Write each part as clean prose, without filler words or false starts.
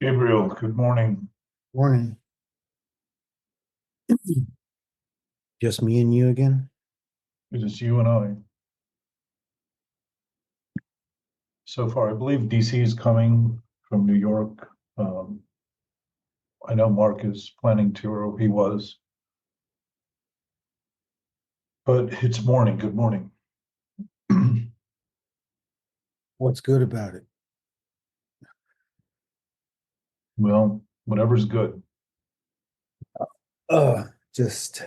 Gabriel, good morning. Morning. Just me and you again? It is you and I. So far, I believe DC is coming from New York. I know Mark is planning to, or he was. But it's morning. Good morning. What's good about it? Well, whatever's good. Just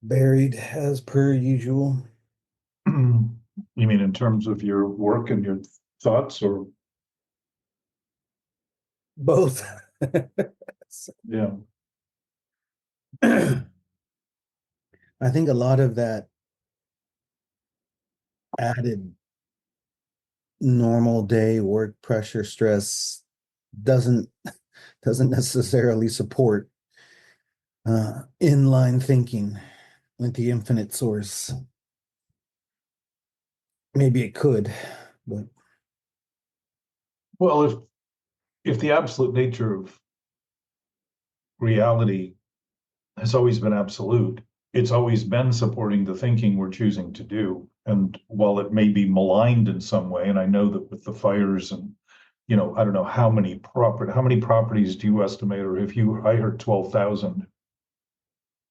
buried as per usual. You mean in terms of your work and your thoughts, or? Both. Yeah. I think a lot of that added normal day work pressure, stress doesn't necessarily support inline thinking with the infinite source. Maybe it could, but Well, if the absolute nature of reality has always been absolute, it's always been supporting the thinking we're choosing to do. And while it may be maligned in some way, and I know that with the fires and, I don't know how many properties do you estimate, or I heard 12,000.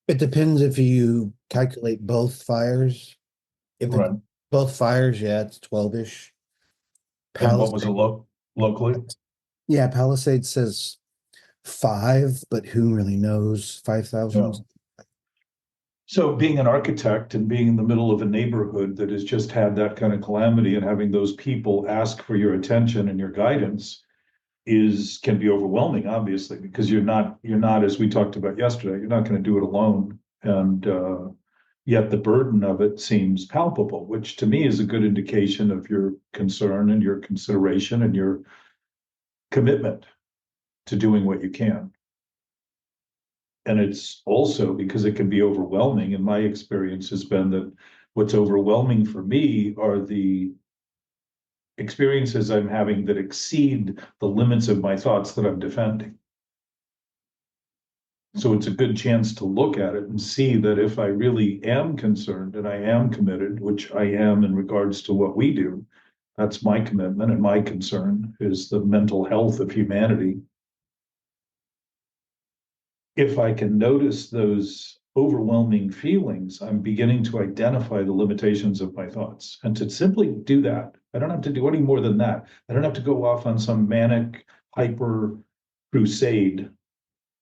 it depends if you calculate both fires. If it's Right. both fires, yeah, it's 12-ish. And what was it locally? Yeah, Palisade says 5, but who really knows? 5,000. Yeah. So being an architect and being in the middle of a neighborhood that has just had that kind of calamity, and having those people ask for your attention and your guidance can be overwhelming, obviously, because you're not, as we talked about yesterday, you're not going to do it alone. And yet the burden of it seems palpable, which to me is a good indication of your concern and your consideration and your commitment to doing what you can. And it's also because it can be overwhelming. And my experience has been that what's overwhelming for me are the experiences I'm having that exceed the limits of my thoughts that I'm defending. So it's a good chance to look at it and see that if I really am concerned and I am committed, which I am in regards to what we do, that's my commitment, and my concern is the mental health of humanity. If I can notice those overwhelming feelings, I'm beginning to identify the limitations of my thoughts. And to simply do that, I don't have to do any more than that. I don't have to go off on some manic hyper crusade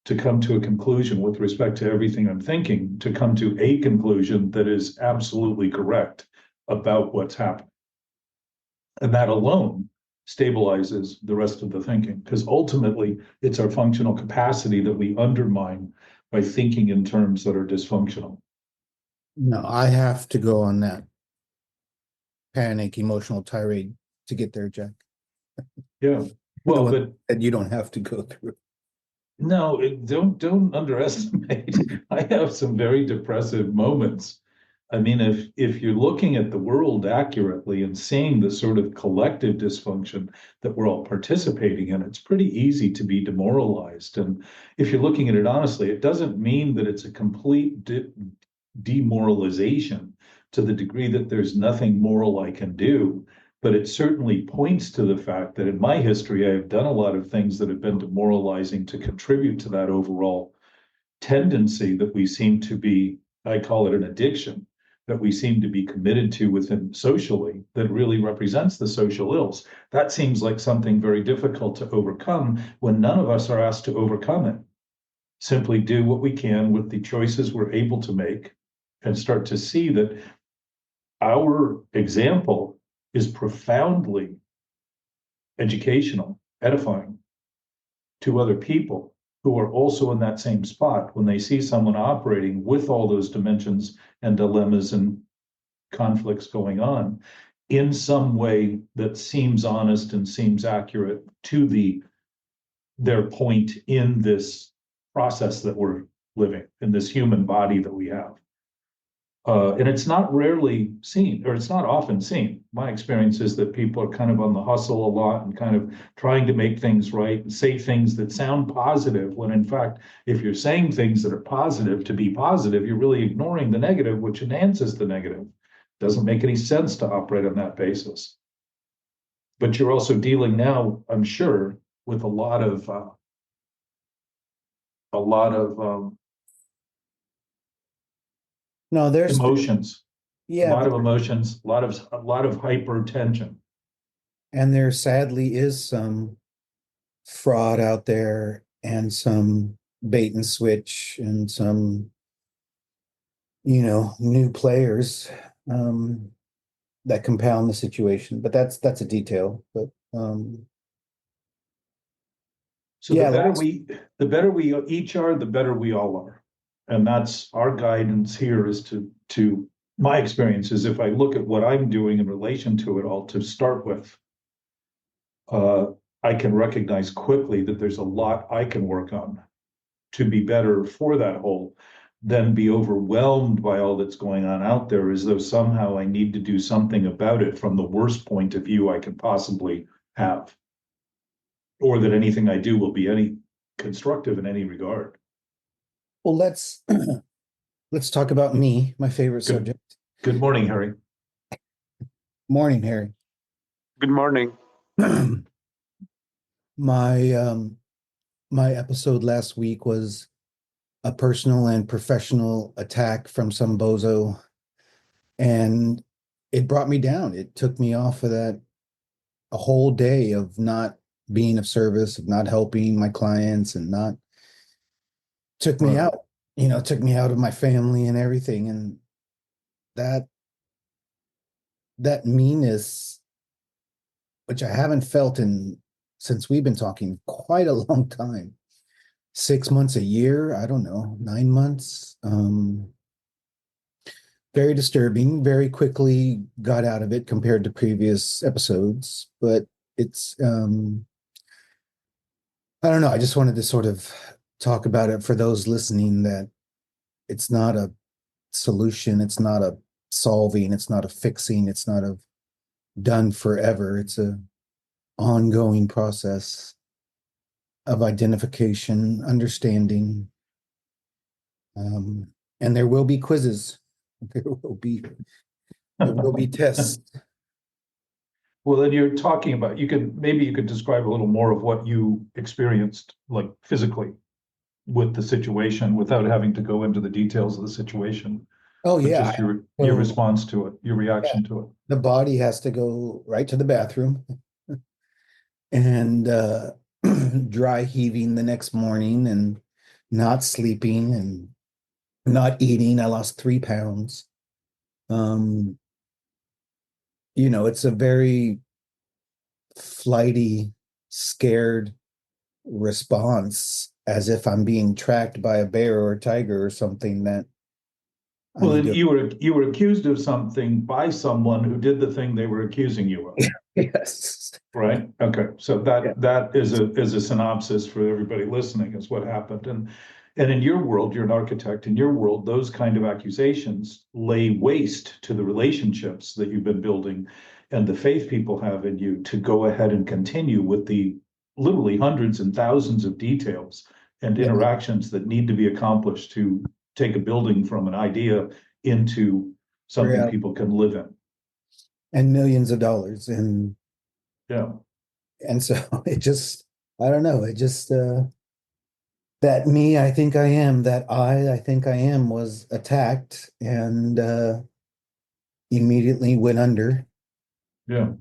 to come to a conclusion with respect to everything I'm thinking, to come to a conclusion that is absolutely correct about what's happening. And that alone stabilizes the rest of the thinking, because ultimately it's our functional capacity that we undermine by thinking in terms that are dysfunctional. No, I have to go on that panic emotional tirade to get there, Jack. Yeah. Well, but and you don't have to go through. No, don't underestimate. I have some very depressive moments. I mean, if you're looking at the world accurately and seeing the sort of collective dysfunction that we're all participating in, it's pretty easy to be demoralized. And if you're looking at it honestly, it doesn't mean that it's a complete demoralization to the degree that there's nothing moral I can do. But it certainly points to the fact that in my history, I have done a lot of things that have been demoralizing to contribute to that overall tendency that we seem to be, I call it an addiction, that we seem to be committed to within socially, that really represents the social ills. That seems like something very difficult to overcome when none of us are asked to overcome it. Simply do what we can with the choices we're able to make, and start to see that our example is profoundly educational, edifying to other people who are also in that same spot when they see someone operating with all those dimensions and dilemmas and conflicts going on in some way that seems honest and seems accurate to their point in this process that we're living, in this human body that we have. And it's not rarely seen, or it's not often seen. My experience is that people are kind of on the hustle a lot and kind of trying to make things right and say things that sound positive, when in fact, if you're saying things that are positive to be positive, you're really ignoring the negative, which enhances the negative. Doesn't make any sense to operate on that basis. But you're also dealing now, I'm sure, with a lot of No, there's, emotions, a yeah, lot but of emotions, a lot of hypertension. and there sadly is some fraud out there and some bait and switch and some, new players that compound the situation. But that's a detail. But So yeah, the better we each are, the better we all are. And that's our guidance here is to my experience is if I look at what I'm doing in relation to it all to start with, uh, I can recognize quickly that there's a lot I can work on to be better for that whole, than be overwhelmed by all that's going on out there as though somehow I need to do something about it from the worst point of view I can possibly have, or that anything I do will be any constructive in any regard. well, let's talk about me, my favorite Good, subject. good morning, Harry. Morning, Harry. Good morning. My my episode last week was a personal and professional attack from some bozo, and it brought me down. It took me off of that a whole day of not being of service, of not helping my clients, and not took me Right. out, took me out of my family and everything. And that that meanness, which I haven't felt in since we've been talking quite a long time. 6 months, a year, I don't know, 9 months. Very disturbing, very quickly got out of it compared to previous episodes, but it's I don't know, I just wanted to sort of talk about it for those listening, that it's not a solution, it's not a solving, it's not a fixing, it's not a done forever. It's a ongoing process of identification, understanding, and there will be quizzes. There will be tests. Well, then you're talking about, maybe you could describe a little more of what you experienced, like physically, with the situation without having to go into the details of the situation, Oh but yeah. just your So, response to it, your yeah, reaction to it. the body has to go right to the bathroom and dry heaving the next morning and not sleeping and not eating. I lost 3 pounds. Um, it's a very flighty, scared response, as if I'm being tracked by a bear or a tiger or something that I Well, need then to. you were accused of something by someone who did the thing they were accusing you of, Yes. right? Okay, so Yeah. that is a synopsis for everybody listening, is what happened. And in your world, you're an architect. In your world, those kind of accusations lay waste to the relationships that you've been building and the faith people have in you to go ahead and continue with the literally hundreds and thousands of details and Yeah. interactions that need to be accomplished to take a building from an idea into something Yeah. people can live in. And millions of dollars. Yeah. And so it just, I don't know, it just that me, I think I am, that I think I am, was attacked and immediately went under. Yeah.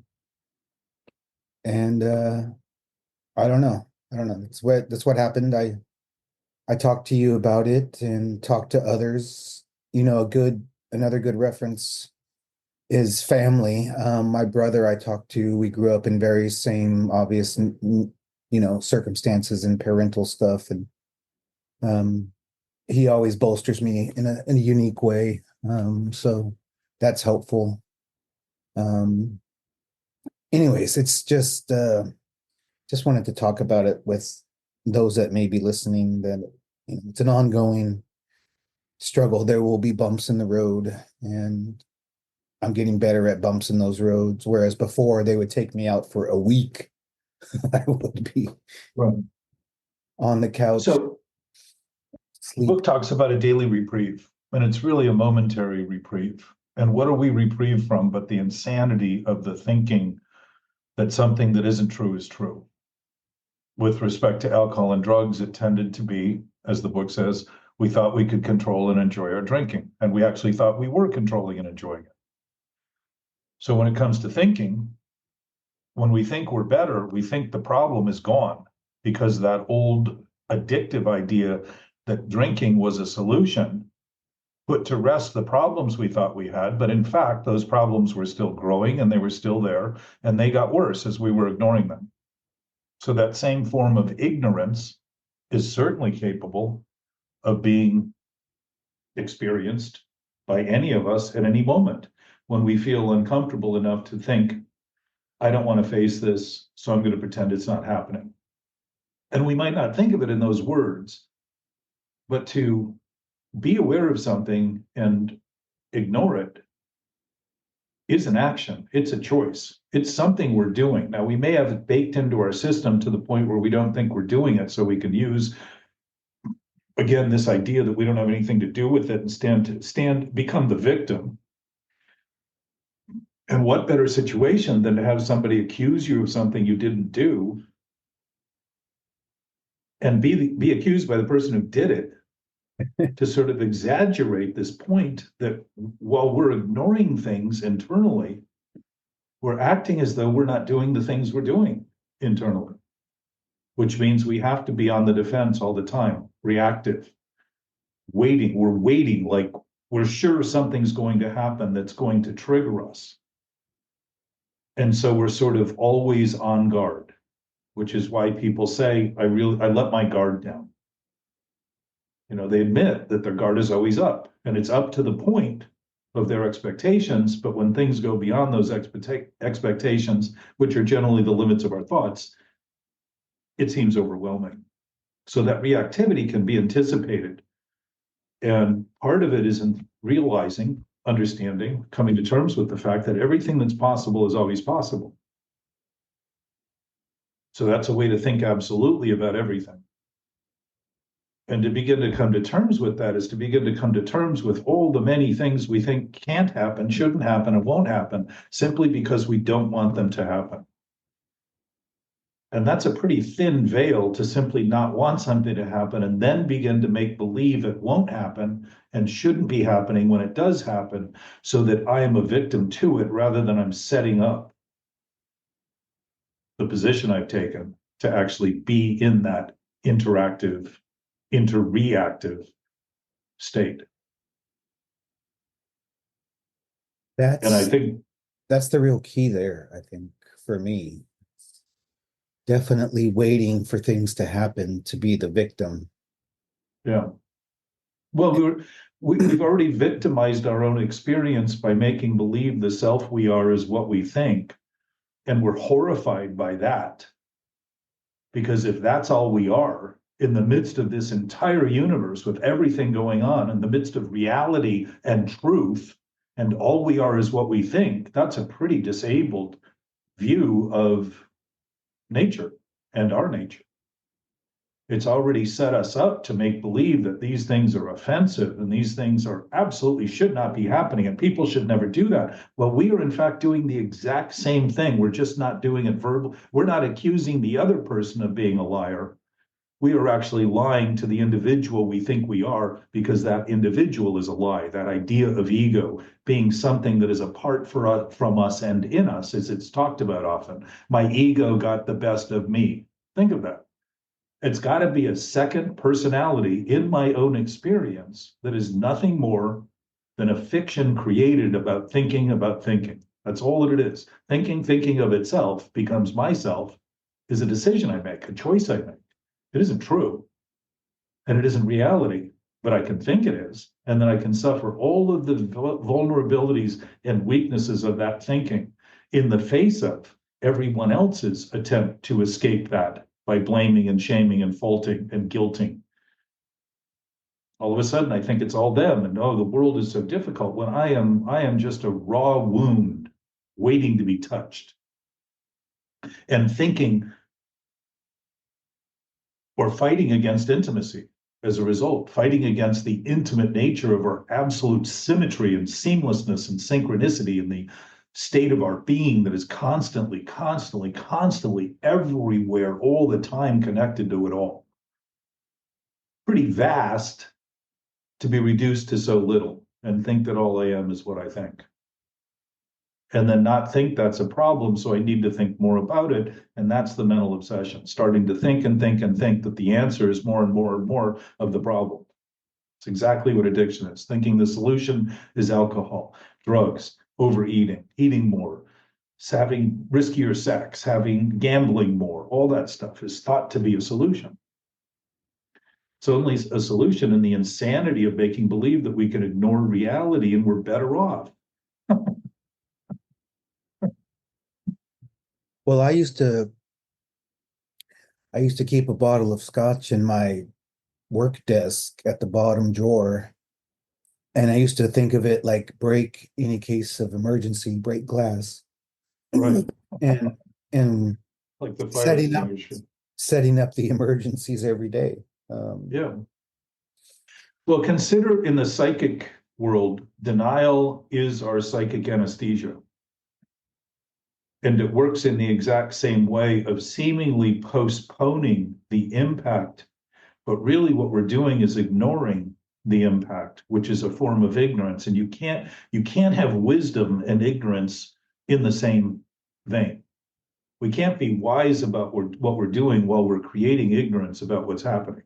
And I don't know. I don't know. That's what happened. I talked to you about it and talked to others. Another good reference is family. My brother I talked to, we grew up in very same obvious, circumstances and parental stuff. And um, he always bolsters me in a unique way. So that's helpful. Um, anyways, it's just wanted to talk about it with those that may be listening, that it's an ongoing struggle. There will be bumps in the road, and I'm getting better at bumps in those roads. Whereas before they would take me out for a week. I would be Right. on the couch, So the sleep. book talks about a daily reprieve, and it's really a momentary reprieve. And what do we reprieve from but the insanity of the thinking that something that isn't true is true? With respect to alcohol and drugs, it tended to be, as the book says, we thought we could control and enjoy our drinking, and we actually thought we were controlling and enjoying it. So when it comes to thinking, when we think we're better, we think the problem is gone because that old addictive idea that drinking was a solution put to rest the problems we thought we had. But in fact, those problems were still growing and they were still there, and they got worse as we were ignoring them. So that same form of ignorance is certainly capable of being experienced by any of us at any moment when we feel uncomfortable enough to think, I don't want to face this, so I'm going to pretend it's not happening. And we might not think of it in those words, but to be aware of something and ignore it is an action. It's a choice. It's something we're doing. Now, we may have it baked into our system to the point where we don't think we're doing it, so we can use, again, this idea that we don't have anything to do with it and become the victim. And what better situation than to have somebody accuse you of something you didn't do and be accused by the person who did it, to sort of exaggerate this point that while we're ignoring things internally, we're acting as though we're not doing the things we're doing internally, which means we have to be on the defense all the time, reactive, waiting. We're waiting like we're sure something's going to happen that's going to trigger us. And so we're sort of always on guard, which is why people say, I let my guard down. They admit that their guard is always up, and it's up to the point of their expectations. But when things go beyond those expectations, which are generally the limits of our thoughts, it seems overwhelming. So that reactivity can be anticipated. And part of it is in realizing, understanding, coming to terms with the fact that everything that's possible is always possible. So that's a way to think absolutely about everything. And to begin to come to terms with that is to begin to come to terms with all the many things we think can't happen, shouldn't happen, and won't happen simply because we don't want them to happen. And that's a pretty thin veil to simply not want something to happen and then begin to make believe it won't happen and shouldn't be happening when it does happen, so that I am a victim to it rather than I'm setting up the position I've taken to actually be in that interreactive state. And I think That's the real key there, I think, for me. Definitely waiting for things to happen to be the victim. yeah. Well, we've already victimized our own experience by making believe the self we are is what we think. And we're horrified by that. Because if that's all we are, in the midst of this entire universe, with everything going on, in the midst of reality and truth, and all we are is what we think, that's a pretty disabled view of nature and our nature. It's already set us up to make believe that these things are offensive and these things are absolutely should not be happening and people should never do that. Well, we are in fact doing the exact same thing. We're just not doing it verbal. We're not accusing the other person of being a liar. We are actually lying to the individual we think we are, because that individual is a lie. That idea of ego being something that is apart from us and in us, as it's talked about often. My ego got the best of me. Think of that. It's got to be a second personality in my own experience that is nothing more than a fiction created about thinking about thinking. That's all that it is. Thinking of itself becomes myself is a decision I make, a choice I make. It isn't true, and it isn't reality, but I can think it is, and then I can suffer all of the vulnerabilities and weaknesses of that thinking in the face of everyone else's attempt to escape that by blaming and shaming and faulting and guilting. All of a sudden, I think it's all them, and oh, the world is so difficult when I am just a raw wound waiting to be touched. And thinking or fighting against intimacy as a result, fighting against the intimate nature of our absolute symmetry and seamlessness and synchronicity and the state of our being that is constantly, constantly, constantly everywhere, all the time connected to it all. Pretty vast to be reduced to so little and think that all I am is what I think. And then not think that's a problem, so I need to think more about it. And that's the mental obsession, starting to think and think and think that the answer is more and more and more of the problem. It's exactly what addiction is, thinking the solution is alcohol, drugs, overeating, eating more, having riskier sex, having gambling more. All that stuff is thought to be a solution. It's only a solution in the insanity of making believe that we can ignore reality and we're better off. Well, I used to keep a bottle of scotch in my work desk at the bottom drawer. And I used to think of it like break any case of emergency, break glass. Right. And and Like the fire setting up extinguisher. setting up the emergencies every day. Yeah. Well, consider in the psychic world, denial is our psychic anesthesia. And it works in the exact same way of seemingly postponing the impact. But really, what we're doing is ignoring the impact, which is a form of ignorance. And you can't have wisdom and ignorance in the same vein. We can't be wise about what we're doing while we're creating ignorance about what's happening.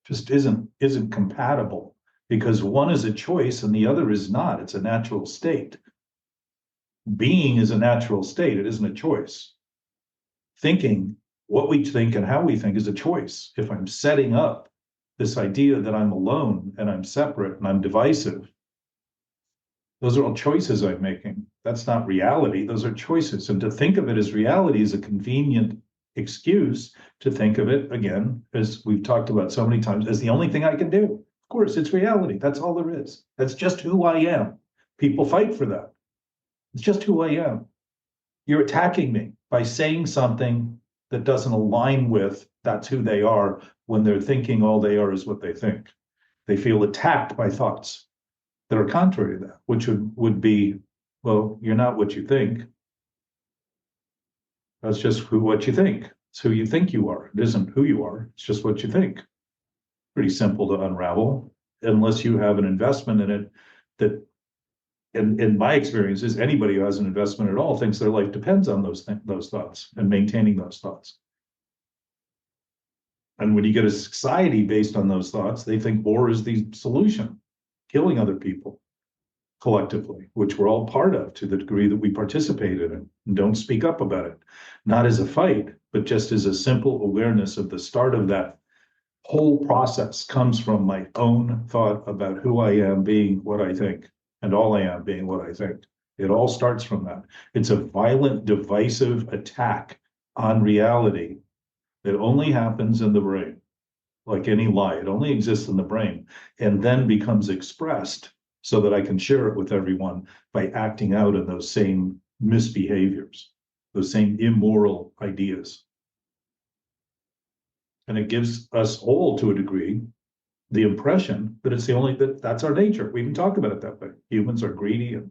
Just isn't compatible, because one is a choice and the other is not. It's a natural state. Being is a natural state. It isn't a choice. Thinking, what we think and how we think, is a choice. If I'm setting up this idea that I'm alone and I'm separate and I'm divisive, those are all choices I'm making. That's not reality. Those are choices. And to think of it as reality is a convenient excuse to think of it, again, as we've talked about so many times, as the only thing I can do. Of course, it's reality. That's all there is. That's just who I am. People fight for that. It's just who I am. You're attacking me by saying something that doesn't align with that's who they are, when they're thinking all they are is what they think. They feel attacked by thoughts that are contrary to that, which would be, well, you're not what you think. That's just what you think. It's who you think you are. It isn't who you are. It's just what you think. Pretty simple to unravel, unless you have an investment in it that, in my experience, is anybody who has an investment at all thinks their life depends on those thoughts and maintaining those thoughts. And when you get a society based on those thoughts, they think war is the solution, killing other people collectively, which we're all part of to the degree that we participate in it and don't speak up about it, not as a fight, but just as a simple awareness of the start of that whole process comes from my own thought about who I am being what I think, and all I am being what I think. It all starts from that. It's a violent, divisive attack on reality that only happens in the brain. Like any lie, it only exists in the brain and then becomes expressed so that I can share it with everyone by acting out in those same misbehaviors, those same immoral ideas. And it gives us all, to a degree, the impression that it's the only, that's our nature. We even talk about it that way. Humans are greedy and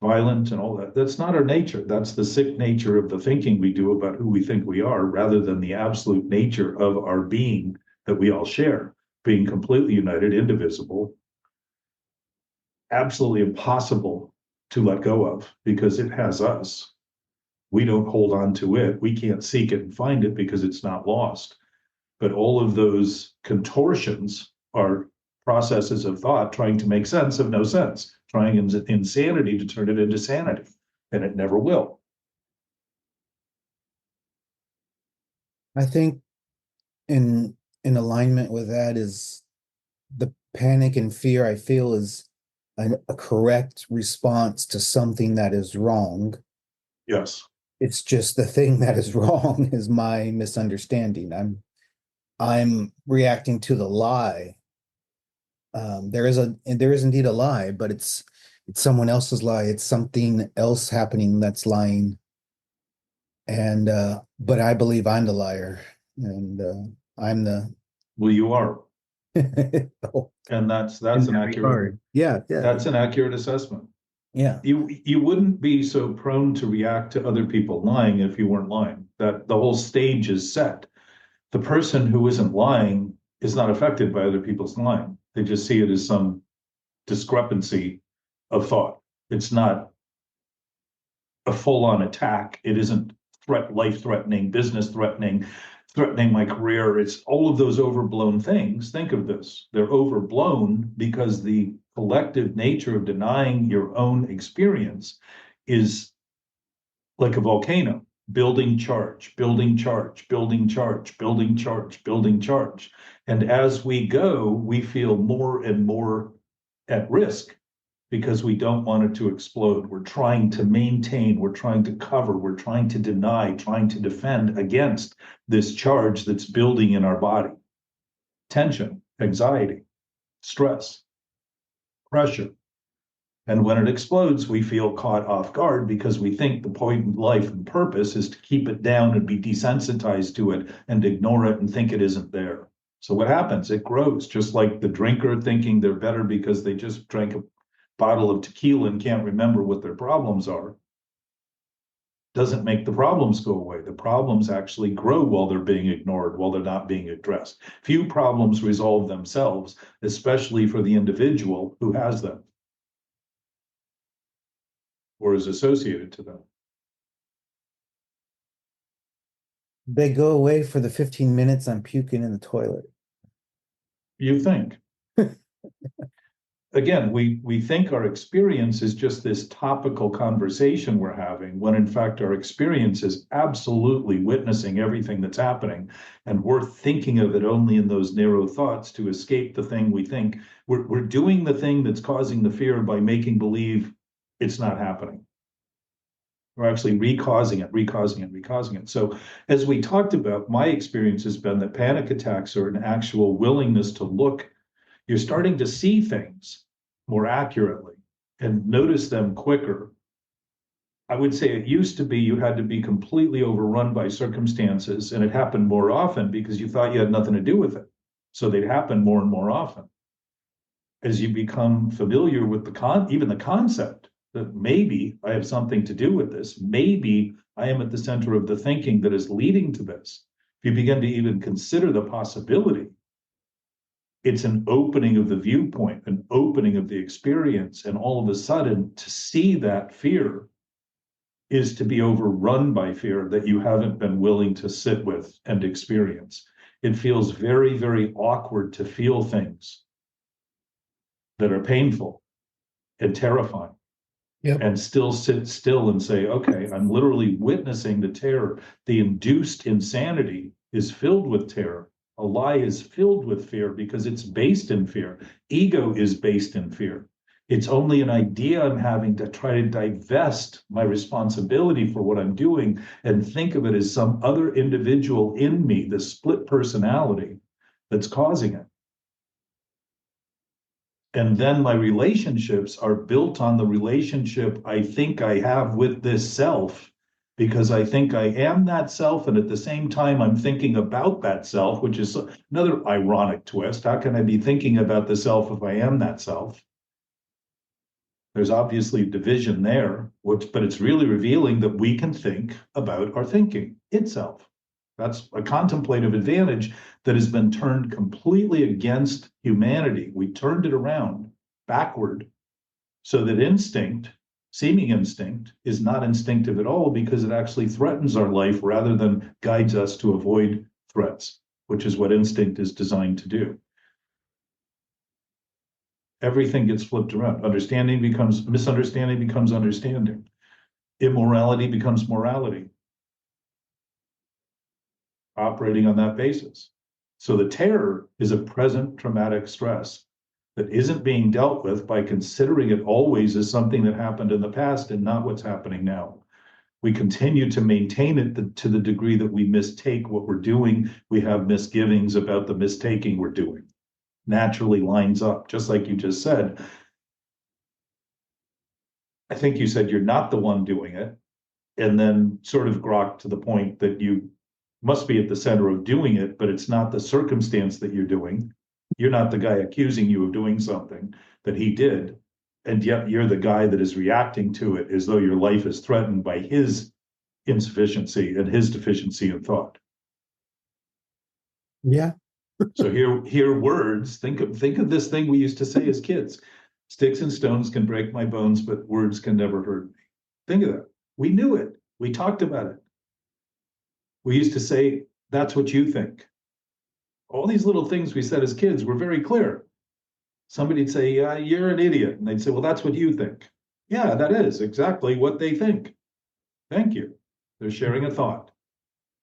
violent and all that. That's not our nature. That's the sick nature of the thinking we do about who we think we are, rather than the absolute nature of our being that we all share, being completely united, indivisible, absolutely impossible to let go of because it has us. We don't hold on to it. We can't seek it and find it because it's not lost. But all of those contortions are processes of thought trying to make sense of no sense, trying in insanity to turn it into sanity, and it never will. I think in alignment with that is the panic and fear I feel is a correct response to something that is wrong. Yes. It's just the thing that is wrong is my misunderstanding. I'm reacting to the lie there is indeed a lie, but it's someone else's lie. It's something else happening that's lying. And but I believe I'm the liar, and I'm the Well, you are, oh, and in that regard. Yeah, yeah, that's an accurate assessment. yeah. You wouldn't be so prone to react to other people lying if you weren't lying. That the whole stage is set. The person who isn't lying is not affected by other people's lying. They just see it as some discrepancy of thought. It's not a full-on attack. It isn't life-threatening, business-threatening, threatening my career. It's all of those overblown things. Think of this. They're overblown because the collective nature of denying your own experience is like a volcano, building charge, building charge, building charge, building charge, building charge. And as we go, we feel more and more at risk because we don't want it to explode. We're trying to maintain, we're trying to cover, we're trying to deny, trying to defend against this charge that's building in our body. Tension, anxiety, stress, pressure. And when it explodes, we feel caught off guard because we think the point of life and purpose is to keep it down and be desensitized to it and ignore it and think it isn't there. So what happens? It grows, just like the drinker thinking they're better because they just drank a bottle of tequila and can't remember what their problems are. Doesn't make the problems go away. The problems actually grow while they're being ignored, while they're not being addressed. Few problems resolve themselves, especially for the individual who has them or is associated to them. They go away for the 15 minutes I'm puking in the toilet. You think. Again, we think our experience is just this topical conversation we're having, when in fact our experience is absolutely witnessing everything that's happening, and we're thinking of it only in those narrow thoughts to escape the thing we think. We're doing the thing that's causing the fear by making believe it's not happening. We're actually recausing it, recausing it, recausing it. So as we talked about, my experience has been that panic attacks are an actual willingness to look. You're starting to see things more accurately and notice them quicker. I would say it used to be you had to be completely overrun by circumstances, and it happened more often because you thought you had nothing to do with it. So they'd happen more and more often. As you become familiar with even the concept that maybe I have something to do with this, maybe I am at the center of the thinking that is leading to this. If you begin to even consider the possibility, it's an opening of the viewpoint, an opening of the experience. And all of a sudden, to see that fear is to be overrun by fear that you haven't been willing to sit with and experience. It feels very, very awkward to feel things that are painful and terrifying. Yep. And still sit still and say, okay, I'm literally witnessing the terror. The induced insanity is filled with terror. A lie is filled with fear because it's based in fear. Ego is based in fear. It's only an idea I'm having to try to divest my responsibility for what I'm doing and think of it as some other individual in me, the split personality that's causing it. And then my relationships are built on the relationship I think I have with this self, because I think I am that self. And at the same time, I'm thinking about that self, which is another ironic twist. How can I be thinking about the self if I am that self? There's obviously division there, but it's really revealing that we can think about our thinking itself. That's a contemplative advantage that has been turned completely against humanity. We turned it around backward so that instinct, seeming instinct, is not instinctive at all because it actually threatens our life rather than guides us to avoid threats, which is what instinct is designed to do. Everything gets flipped around. Misunderstanding becomes understanding. Immorality becomes morality, operating on that basis. So the terror is a present traumatic stress that isn't being dealt with by considering it always as something that happened in the past and not what's happening now. We continue to maintain it to the degree that we mistake what we're doing. We have misgivings about the mistaking we're doing. naturally lines up, just like you just said. I think you said you're not the one doing it, and then sort of grok to the point that you must be at the center of doing it, but it's not the circumstance that you're doing. You're not the guy accusing you of doing something that he did, and yet you're the guy that is reacting to it as though your life is threatened by his insufficiency and his deficiency in thought. Yeah. So here words, think of this thing we used to say as kids. Sticks and stones can break my bones, but words can never hurt me. Think of that. We knew it. We talked about it. We used to say, that's what you think. All these little things we said as kids were very clear. Somebody'd say, yeah, you're an idiot. And they'd say, well, that's what you think. Yeah, that is exactly what they think. Thank you. They're sharing a thought.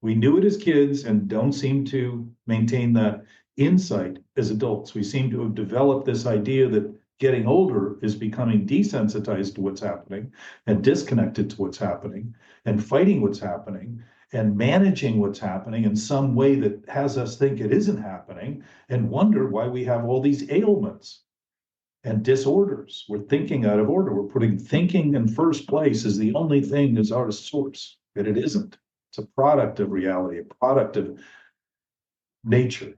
We knew it as kids and don't seem to maintain that insight as adults. We seem to have developed this idea that getting older is becoming desensitized to what's happening and disconnected to what's happening and fighting what's happening and managing what's happening in some way that has us think it isn't happening and wonder why we have all these ailments and disorders. We're thinking out of order. We're putting thinking in first place as the only thing as our source, but it isn't. It's a product of reality, a product of nature,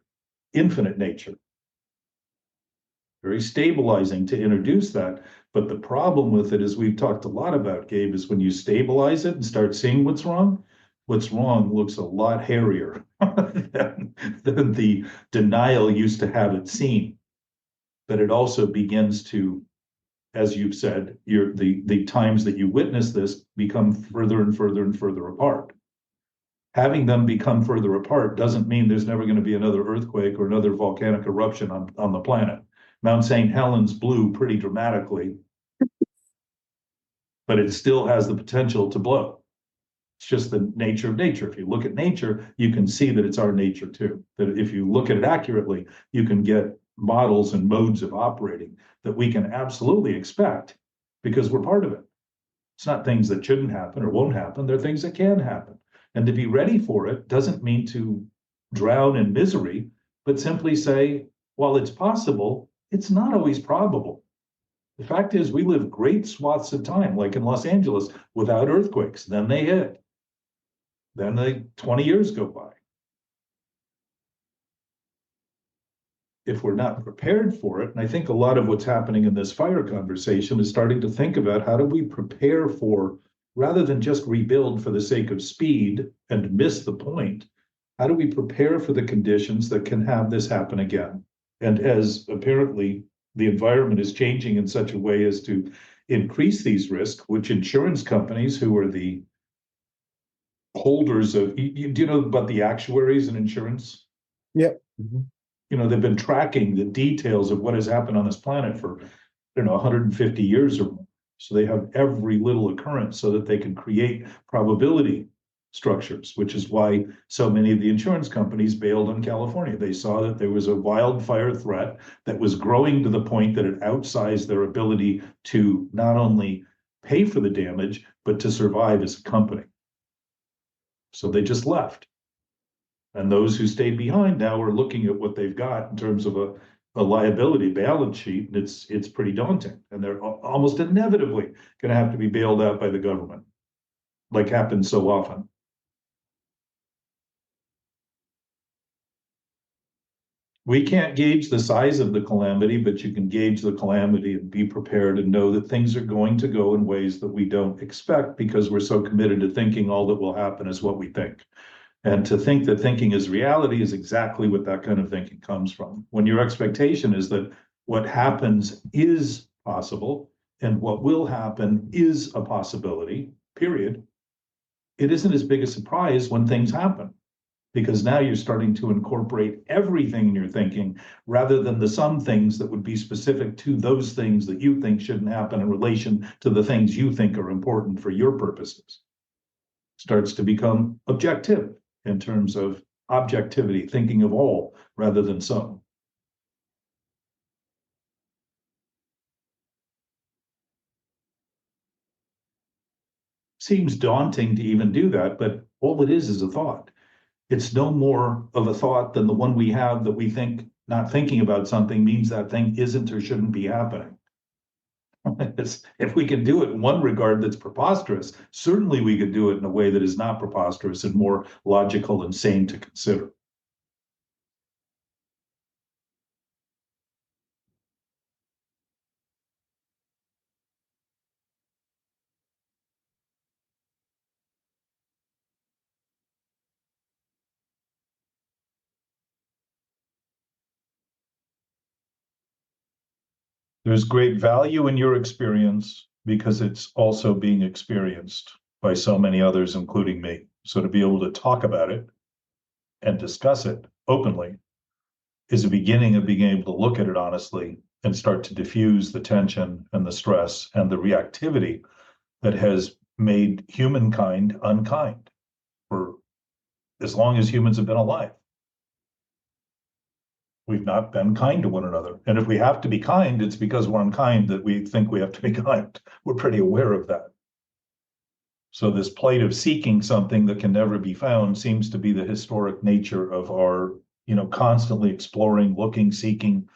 infinite nature. Very stabilizing to introduce that. But the problem with it, as we've talked a lot about, Gabe, is when you stabilize it and start seeing what's wrong looks a lot hairier than the denial used to have it seen. But it also begins to, as you've said, the times that you witness this become further and further and further apart. Having them become further apart doesn't mean there's never going to be another earthquake or another volcanic eruption on the planet. Mount St. Helens blew pretty dramatically, but it still has the potential to blow. It's just the nature of nature. If you look at nature, you can see that it's our nature too. That if you look at it accurately, you can get models and modes of operating that we can absolutely expect because we're part of it. It's not things that shouldn't happen or won't happen. They're things that can happen. And to be ready for it doesn't mean to drown in misery, but simply say, while it's possible, it's not always probable. The fact is, we live great swaths of time, like in Los Angeles, without earthquakes. Then they hit. Then 20 years go by. If we're not prepared for it, and I think a lot of what's happening in this fire conversation is starting to think about how do we prepare for, rather than just rebuild for the sake of speed and miss the point, how do we prepare for the conditions that can have this happen again? And as apparently the environment is changing in such a way as to increase these risks, which insurance companies, who are the holders of, do you know about the actuaries in insurance? Yep. Mm-hmm. You know, they've been tracking the details of what has happened on this planet for, 150 years or more. So they have every little occurrence so that they can create probability structures, which is why so many of the insurance companies bailed on California. They saw that there was a wildfire threat that was growing to the point that it outsized their ability to not only pay for the damage, but to survive as a company. So they just left. And those who stayed behind now are looking at what they've got in terms of a liability balance sheet, and it's pretty daunting. And they're almost inevitably going to have to be bailed out by the government, like happens so often. We can't gauge the size of the calamity, but you can gauge the calamity and be prepared and know that things are going to go in ways that we don't expect because we're so committed to thinking all that will happen is what we think. And to think that thinking is reality is exactly what that kind of thinking comes from. When your expectation is that what happens is possible and what will happen is a possibility, period, it isn't as big a surprise when things happen. Because now you're starting to incorporate everything in your thinking rather than the some things that would be specific to those things that you think shouldn't happen in relation to the things you think are important for your purposes. Starts to become objective in terms of objectivity, thinking of all rather than some. Seems daunting to even do that, but all it is a thought. It's no more of a thought than the one we have that we think not thinking about something means that thing isn't or shouldn't be happening. If we can do it in one regard that's preposterous, certainly we could do it in a way that is not preposterous and more logical and sane to consider. There's great value in your experience because it's also being experienced by so many others, including me. So to be able to talk about it and discuss it openly is a beginning of being able to look at it honestly and start to diffuse the tension and the stress and the reactivity that has made humankind unkind for as long as humans have been alive. We've not been kind to one another. And if we have to be kind, it's because we're unkind that we think we have to be kind. We're pretty aware of that. So this plight of seeking something that can never be found seems to be the historic nature of our, constantly exploring, looking, seeking.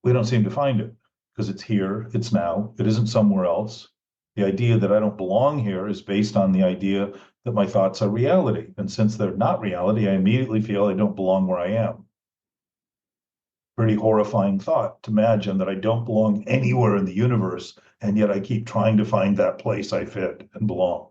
We don't seem to find it because it's here, it's now, it isn't somewhere else. The idea that I don't belong here is based on the idea that my thoughts are reality. And since they're not reality, I immediately feel I don't belong where I am. Pretty horrifying thought to imagine that I don't belong anywhere in the universe, and yet I keep trying to find that place I fit and belong.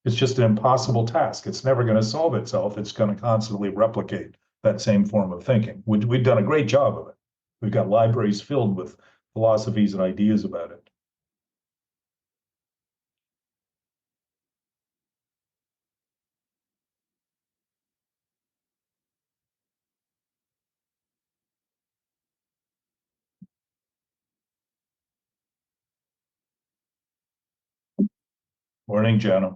It's just an impossible task. It's never going to solve itself. It's going to constantly replicate that same form of thinking. We've done a great job of it. We've got libraries filled with philosophies and ideas about it. Morning, Jana.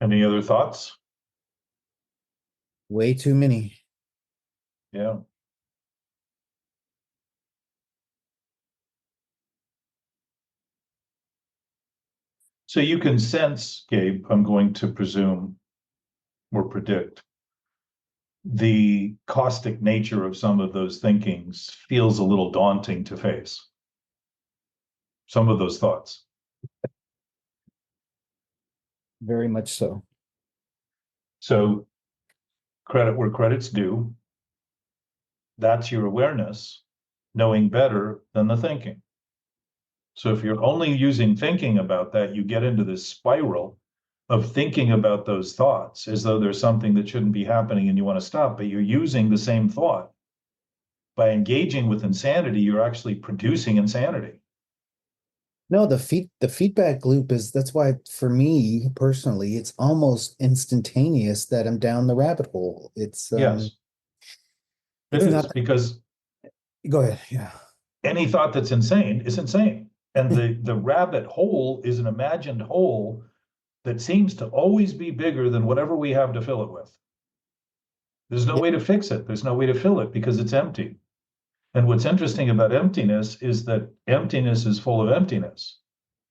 Any other thoughts? Way too many. Yeah. So you can sense, Gabe, I'm going to presume or predict, the caustic nature of some of those thinkings feels a little daunting to face. Some of those thoughts. Very much so. So credit where credit's due. That's your awareness, knowing better than the thinking. So if you're only using thinking about that, you get into this spiral of thinking about those thoughts as though there's something that shouldn't be happening and you want to stop, but you're using the same thought. By engaging with insanity, you're actually producing insanity. No, the feedback loop is that's why for me personally, it's almost instantaneous that I'm down the rabbit hole. Yes, it it's is, not because go ahead. Yeah. any thought that's insane is insane. And the rabbit hole is an imagined hole that seems to always be bigger than whatever we have to fill it with. There's no Yeah. way to fix it. There's no way to fill it because it's empty. And what's interesting about emptiness is that emptiness is full of emptiness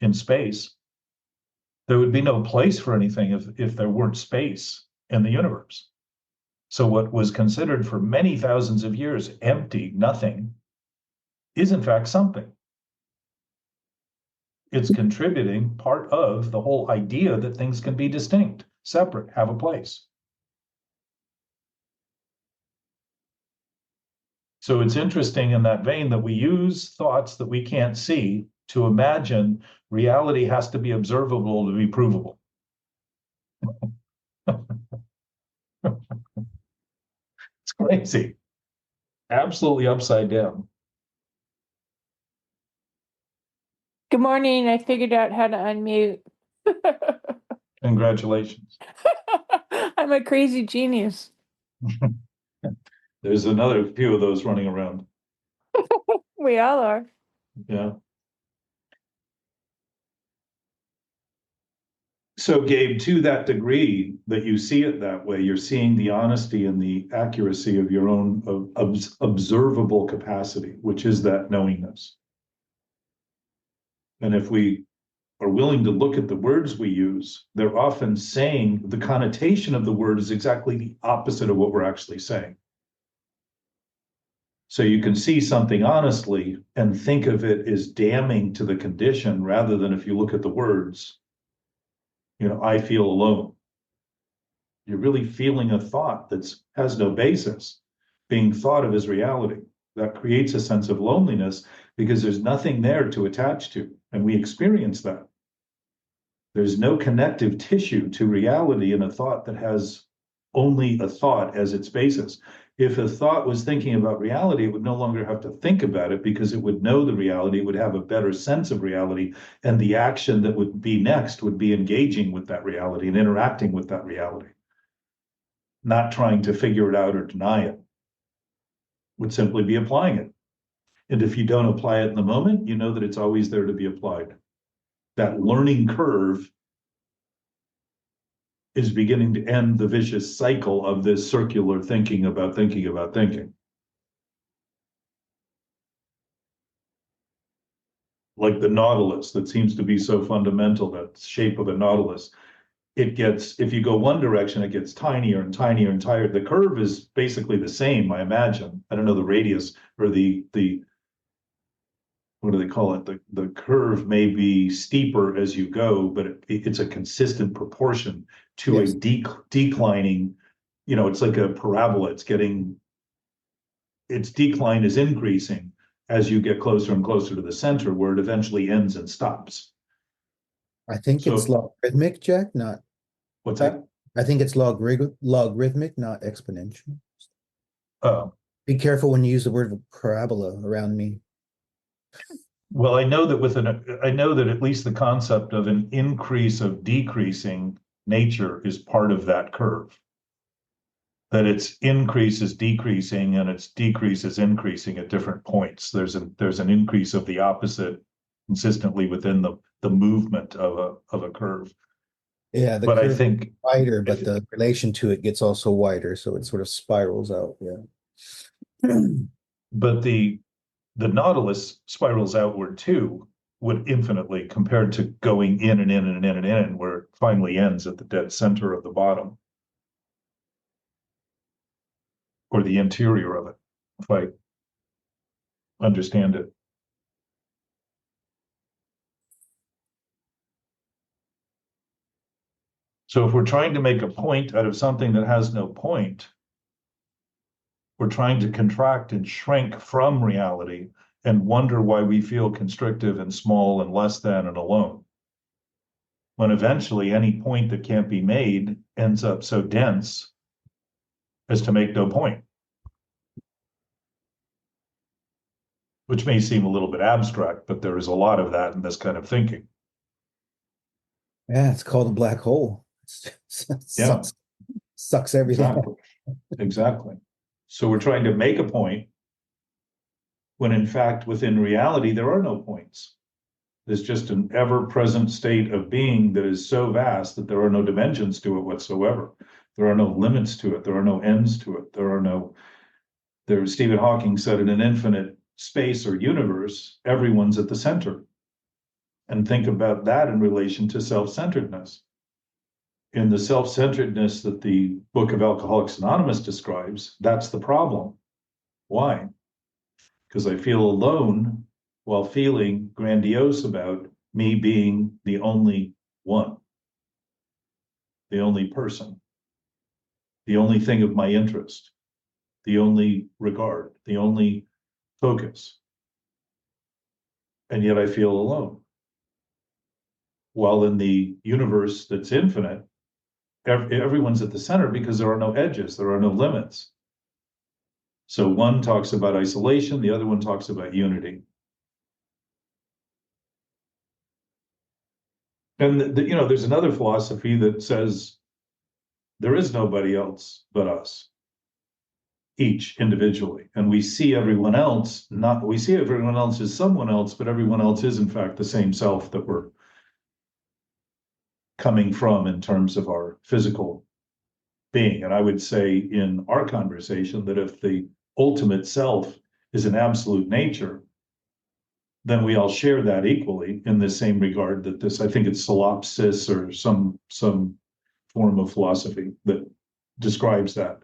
in space. There would be no place for anything if there weren't space in the universe. So what was considered for many thousands of years empty, nothing, is in fact something. It's contributing part of the whole idea that things can be distinct, separate, have a place. So it's interesting in that vein that we use thoughts that we can't see to imagine reality has to be observable to be provable. It's crazy. Absolutely upside down. Good morning. I figured out how to unmute. Congratulations. I'm a crazy genius. There's another few of those running around. We all are. Yeah. So, Gabe, to that degree that you see it that way, you're seeing the honesty and the accuracy of your own observable capacity, which is that knowingness. And if we are willing to look at the words we use, they're often saying the connotation of the word is exactly the opposite of what we're actually saying. So you can see something honestly and think of it as damning to the condition rather than if you look at the words, I feel alone. You're really feeling a thought that has no basis being thought of as reality. That creates a sense of loneliness because there's nothing there to attach to. And we experience that. There's no connective tissue to reality in a thought that has only a thought as its basis. If a thought was thinking about reality, it would no longer have to think about it because it would know the reality, it would have a better sense of reality, and the action that would be next would be engaging with that reality and interacting with that reality, not trying to figure it out or deny it, would simply be applying it. And if you don't apply it in the moment, you know that it's always there to be applied. That learning curve is beginning to end the vicious cycle of this circular thinking about thinking about thinking. Like the nautilus that seems to be so fundamental, that shape of a nautilus. It gets, if you go one direction, it gets tinier and tinier and tinier. The curve is basically the same, I imagine. I don't know the radius or the what do they call it? The curve may be steeper as you go, but it's a consistent proportion to Yes. a declining, it's like a parabola. Its decline is increasing as you get closer and closer to the center where it eventually ends and stops. I think it's So logarithmic, Jack, not. what's that? I think it's logarithmic, not exponential. Oh, Be careful when you use the word parabola around me. well, I know that at least the concept of an increase of decreasing nature is part of that curve. That its increase is decreasing and its decrease is increasing at different points. There's an increase of the opposite consistently within the movement of a curve. Yeah, the But I curve is think wider, but the relation to it gets also wider, so it sort of spirals out. Yeah. but the Nautilus spirals outward too, would infinitely compared to going in and in and in and in, where it finally ends at the dead center of the bottom. Or the interior of it, if I understand it. So if we're trying to make a point out of something that has no point, we're trying to contract and shrink from reality and wonder why we feel constrictive and small and less than and alone. When eventually any point that can't be made ends up so dense as to make no point. Which may seem a little bit abstract, but there is a lot of that in this kind of thinking. Yeah, it's called a black hole. Yeah. Sucks everything. Exactly. So we're trying to make a point when in fact, within reality, there are no points. There's just an ever-present state of being that is so vast that there are no dimensions to it whatsoever. There are no limits to it. There are no ends to it. Stephen Hawking said in an infinite space or universe, everyone's at the center. And think about that in relation to self-centeredness. In the self-centeredness that the Book of Alcoholics Anonymous describes, that's the problem. Why? Because I feel alone while feeling grandiose about me being the only one, the only person, the only thing of my interest, the only regard, the only focus. And yet I feel alone. While in the universe that's infinite, everyone's at the center because there are no edges, there are no limits. So one talks about isolation, the other one talks about unity. And there's another philosophy that says there is nobody else but us. each individually. And we see everyone else, we see everyone else as someone else, but everyone else is in fact the same self that we're coming from in terms of our physical being. And I would say in our conversation that if the ultimate self is an absolute nature, then we all share that equally in the same regard that this, I think it's solipsis or some form of philosophy that describes that.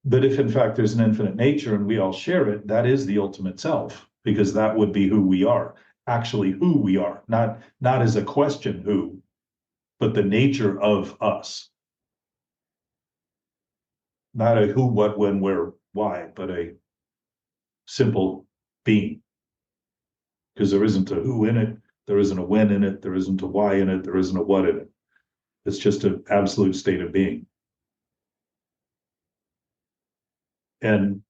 But if in fact there's an infinite nature and we all share it, that is the ultimate self, because that would be who we are, actually who we are, not as a question who, but the nature of us. Not a who, what, when, where, why, but a simple being. Because there isn't a who in it, there isn't a when in it, there isn't a why in it, there isn't a what in it. It's just an absolute state of being. And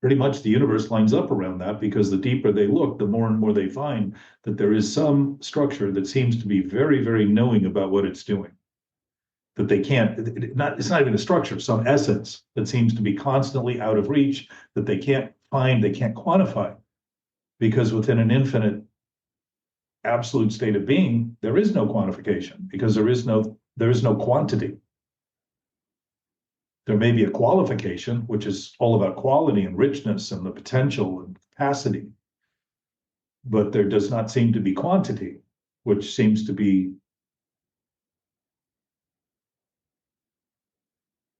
pretty much the universe lines up around that, because the deeper they look, the more and more they find that there is some structure that seems to be very, very knowing about what it's doing. That they can't, it's not even a structure, some essence that seems to be constantly out of reach, that they can't find, they can't quantify. Because within an infinite absolute state of being, there is no quantification, because there is no quantity. There may be a qualification, which is all about quality and richness and the potential and capacity, but there does not seem to be quantity, which seems to be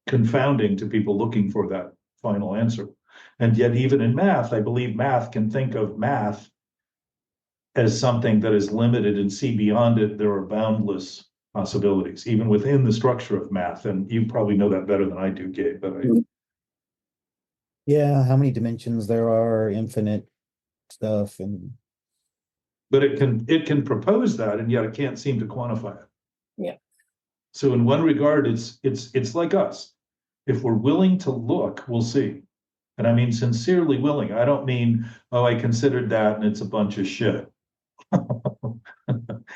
confounding to people looking for that final answer. And yet, even in math, I believe math can think of math as something that is limited and see beyond it. There are boundless possibilities, even within the structure of math. And you probably know that better than I do, Gabe, but Yeah, how many dimensions there are, infinite stuff, but it can propose that, and yet it can't seem to quantify it. Yeah. So in one regard, it's like us. If we're willing to look, we'll see. And I mean sincerely willing. I don't mean, oh, I considered that and it's a bunch of shit.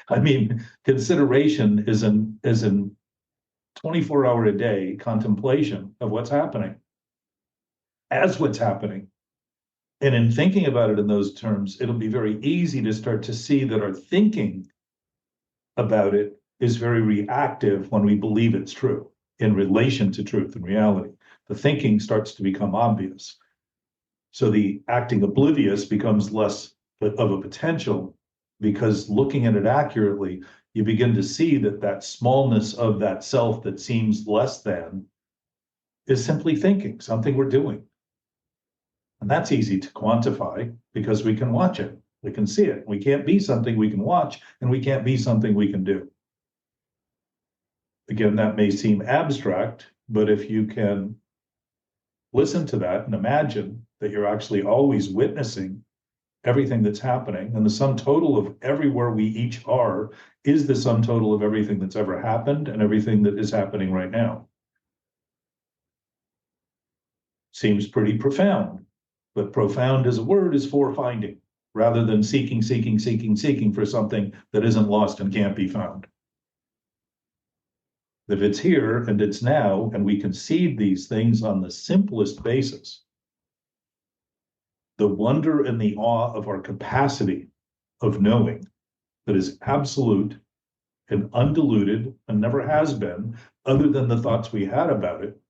I mean, consideration is an 24-hour a day contemplation of what's happening, as what's happening. And in thinking about it in those terms, it'll be very easy to start to see that our thinking about it is very reactive when we believe it's true in relation to truth and reality. The thinking starts to become obvious. So the acting oblivious becomes less of a potential, because looking at it accurately, you begin to see that smallness of that self that seems less than is simply thinking, something we're doing. And that's easy to quantify because we can watch it. We can see it. We can't be something we can watch, and we can't be something we can do. Again, that may seem abstract, but if you can listen to that and imagine that you're actually always witnessing everything that's happening, and the sum total of everywhere we each are is the sum total of everything that's ever happened and everything that is happening right now. Seems pretty profound, but profound as a word is for finding, rather than seeking for something that isn't lost and can't be found. If it's here and it's now, and we concede these things on the simplest basis, the wonder and the awe of our capacity of knowing that is absolute and undiluted and never has been, other than the thoughts we had about it,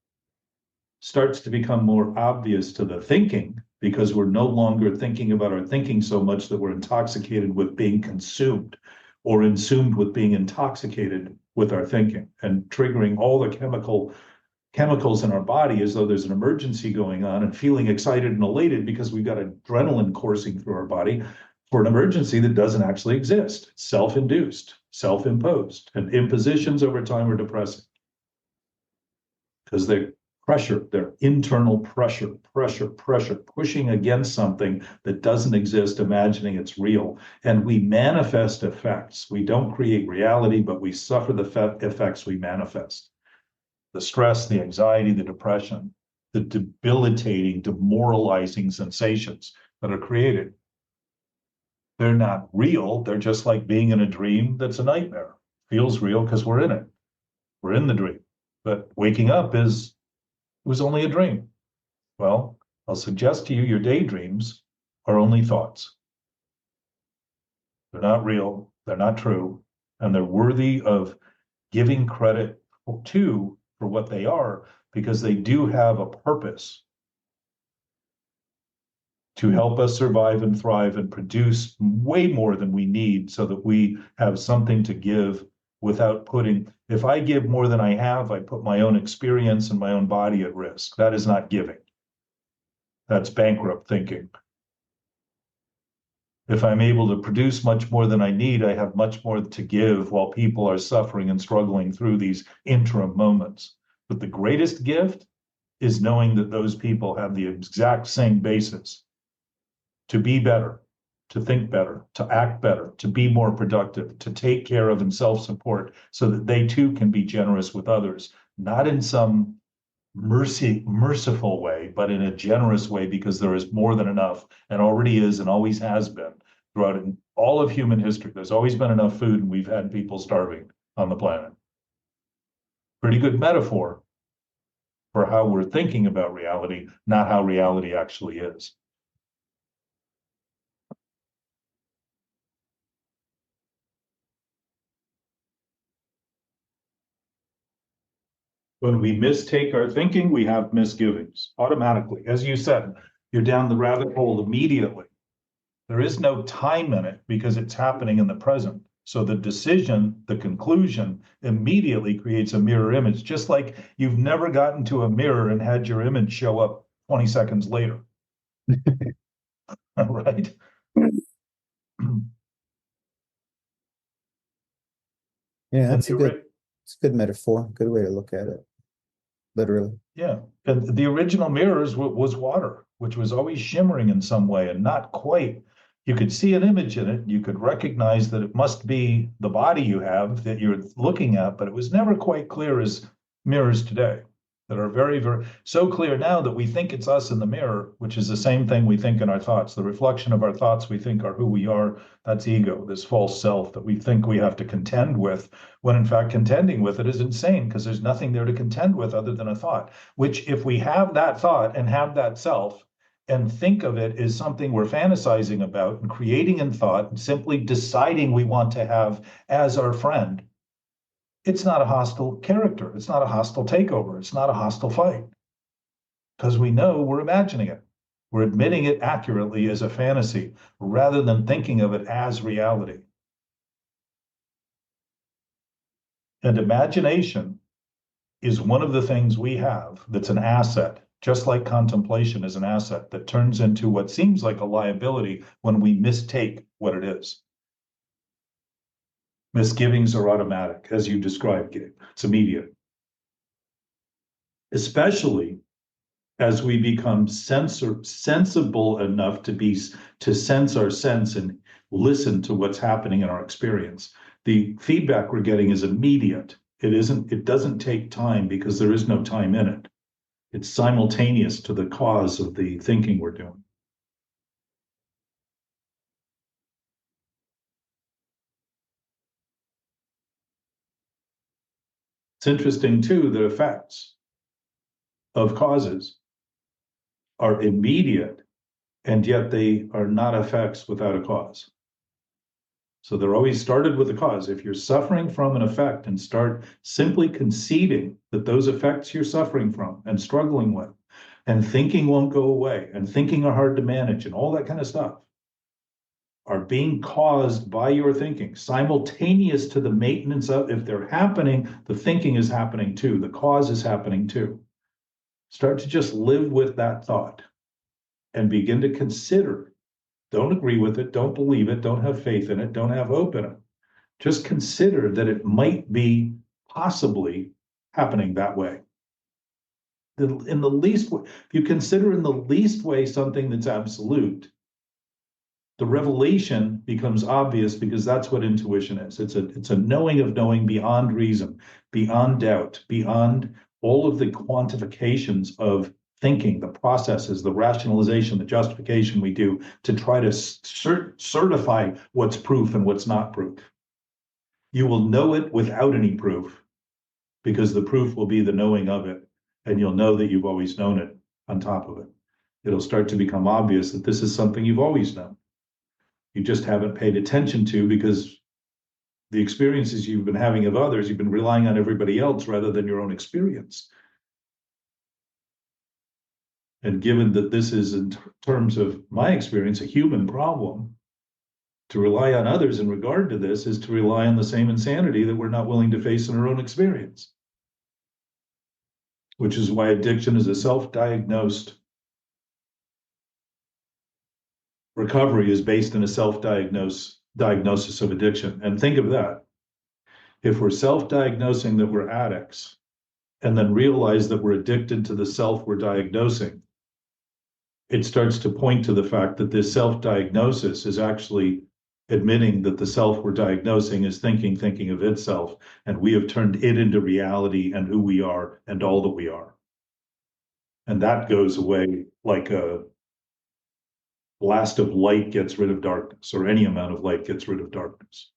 starts to become more obvious to the thinking, because we're no longer thinking about our thinking so much that we're intoxicated with being consumed, or consumed with being intoxicated with our thinking, and triggering all the chemicals in our body as though there's an emergency going on, and feeling excited and elated because we've got adrenaline coursing through our body for an emergency that doesn't actually exist. It's self-induced, self-imposed, and impositions over time are depressing, because they're their internal pressure, pushing against something that doesn't exist, imagining it's real. And we manifest effects. We don't create reality, but we suffer the effects we manifest. The stress, the anxiety, the depression, the debilitating, demoralizing sensations that are created. They're not real. They're just like being in a dream that's a nightmare. Feels real because we're in it. We're in the dream. But waking up was only a dream. Well, I'll suggest to you your daydreams are only thoughts. They're not real, they're not true, and they're worthy of giving credit to for what they are, because they do have a purpose to help us survive and thrive and produce way more than we need so that we have something to give without putting, if I give more than I have, I put my own experience and my own body at risk. That is not giving. That's bankrupt thinking. If I'm able to produce much more than I need, I have much more to give while people are suffering and struggling through these interim moments. But the greatest gift is knowing that those people have the exact same basis to be better, to think better, to act better, to be more productive, to take care of and self-support so that they too can be generous with others, not in some merciful way, but in a generous way, because there is more than enough and already is and always has been throughout all of human history. There's always been enough food and we've had people starving on the planet. Pretty good metaphor for how we're thinking about reality, not how reality actually is. When we mistake our thinking, we have misgivings automatically. As you said, you're down the rabbit hole immediately. There is no time in it because it's happening in the present. So the decision, the conclusion immediately creates a mirror image, just like you've never gotten to a mirror and had your image show up 20 seconds later. Right? Yeah, it's a good metaphor, good way to look at it. Literally. Yeah, and the original mirrors was water, which was always shimmering in some way and not quite. You could see an image in it. You could recognize that it must be the body you have that you're looking at, but it was never quite clear as mirrors today that are very, very so clear now that we think it's us in the mirror, which is the same thing we think in our thoughts. The reflection of our thoughts we think are who we are. That's ego, this false self that we think we have to contend with, when in fact contending with it is insane because there's nothing there to contend with other than a thought, which if we have that thought and have that self and think of it as something we're fantasizing about and creating in thought and simply deciding we want to have as our friend, it's not a hostile character. It's not a hostile takeover. It's not a hostile fight. Because we know we're imagining it. We're admitting it accurately as a fantasy rather than thinking of it as reality. And imagination is one of the things we have that's an asset, just like contemplation is an asset that turns into what seems like a liability when we mistake what it is. Misgivings are automatic, as you described, Gabe. It's immediate. Especially as we become sensible enough to sense our sense and listen to what's happening in our experience. The feedback we're getting is immediate. It doesn't take time because there is no time in it. It's simultaneous to the cause of the thinking we're doing. It's interesting too that effects of causes are immediate, and yet they are not effects without a cause. So they're always started with a cause. If you're suffering from an effect and start simply conceding that those effects you're suffering from and struggling with, and thinking won't go away, and thinking are hard to manage, and all that kind of stuff, are being caused by your thinking, simultaneous to the maintenance of, if they're happening, the thinking is happening too, the cause is happening too. Start to just live with that thought and begin to consider. Don't agree with it, don't believe it, don't have faith in it, don't have hope in it. Just consider that it might be possibly happening that way. In the least, if you consider in the least way something that's absolute, the revelation becomes obvious because that's what intuition is. It's a knowing of knowing beyond reason, beyond doubt, beyond all of the quantifications of thinking, the processes, the rationalization, the justification we do to try to certify what's proof and what's not proof. You will know it without any proof because the proof will be the knowing of it, and you'll know that you've always known it on top of it. It'll start to become obvious that this is something you've always known. You just haven't paid attention to because the experiences you've been having of others, you've been relying on everybody else rather than your own experience. And given that this is, in terms of my experience, a human problem, to rely on others in regard to this is to rely on the same insanity that we're not willing to face in our own experience. Which is why addiction is a self-diagnosed recovery is based in a diagnosis of addiction. And think of that. If we're self-diagnosing that we're addicts and then realize that we're addicted to the self we're diagnosing, it starts to point to the fact that this self-diagnosis is actually admitting that the self we're diagnosing is thinking of itself, and we have turned it into reality and who we are and all that we are. And that goes away like a blast of light gets rid of darkness, or any amount of light gets rid of darkness.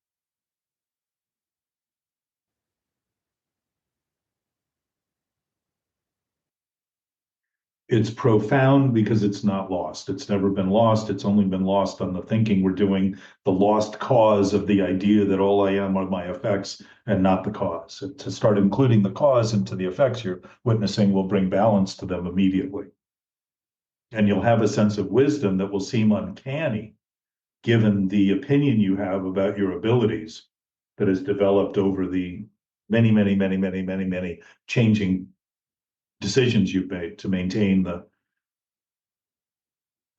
It's profound because it's not lost. It's never been lost. It's only been lost on the thinking we're doing, the lost cause of the idea that all I am are my effects and not the cause. And to start including the cause into the effects you're witnessing will bring balance to them immediately. And you'll have a sense of wisdom that will seem uncanny, given the opinion you have about your abilities that has developed over the many changing decisions you've made to maintain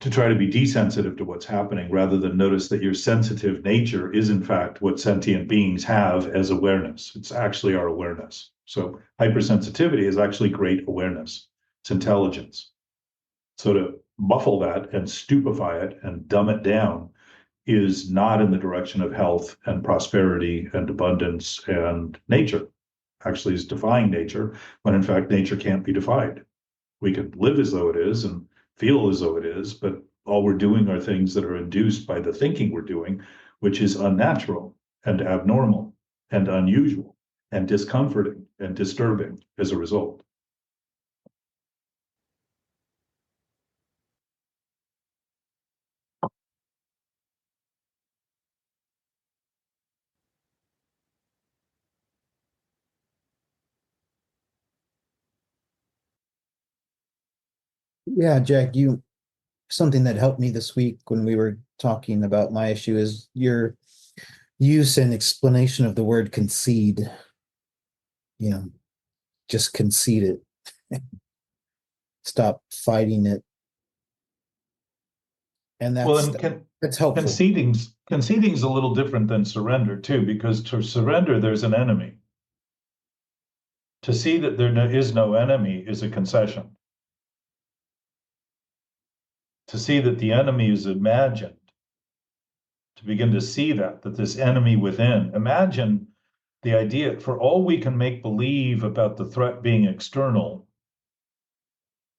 to try to be desensitive to what's happening, rather than notice that your sensitive nature is in fact what sentient beings have as awareness. It's actually our awareness. So hypersensitivity is actually great awareness. It's intelligence. So to muffle that and stupefy it and dumb it down is not in the direction of health and prosperity and abundance and nature. Actually is defying nature, when in fact nature can't be defied. We can live as though it is and feel as though it is, but all we're doing are things that are induced by the thinking we're doing, which is unnatural and abnormal and unusual and discomforting and disturbing as a result. Yeah, Jack, something that helped me this week when we were talking about my issue is your use and explanation of the word concede. You know, just concede it. Stop fighting it. And that's helpful. Conceding's a little different than surrender too, because to surrender, there's an enemy. To see that there is no enemy is a concession. To see that the enemy is imagined, to begin to see that this enemy within, imagine the idea, for all we can make believe about the threat being external,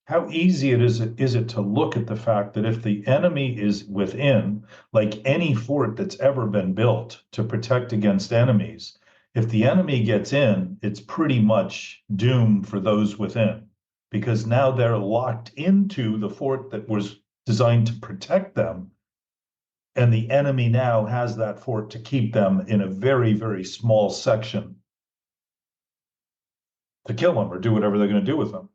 how easy is it to look at the fact that if the enemy is within, like any fort that's ever been built to protect against enemies, if the enemy gets in, it's pretty much doomed for those within, because now they're locked into the fort that was designed to protect them. And the enemy now has that fort to keep them in a very small section to kill them or do whatever they're going to do with them.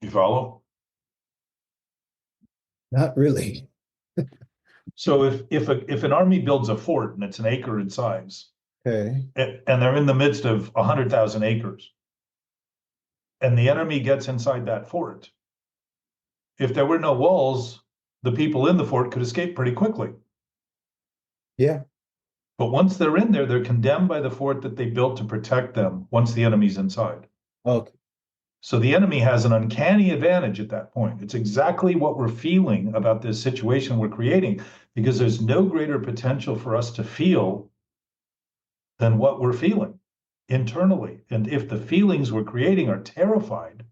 You follow? Not really. So if an army builds a fort and it's an acre in size, Okay. and they're in the midst of 100,000 acres, and the enemy gets inside that fort, if there were no walls, the people in the fort could escape pretty quickly. Yeah. But once they're in there, they're condemned by the fort that they built to protect them once the enemy's inside. Okay. So the enemy has an uncanny advantage at that point. It's exactly what we're feeling about this situation we're creating, because there's no greater potential for us to feel than what we're feeling internally. And if the feelings we're creating are terrified,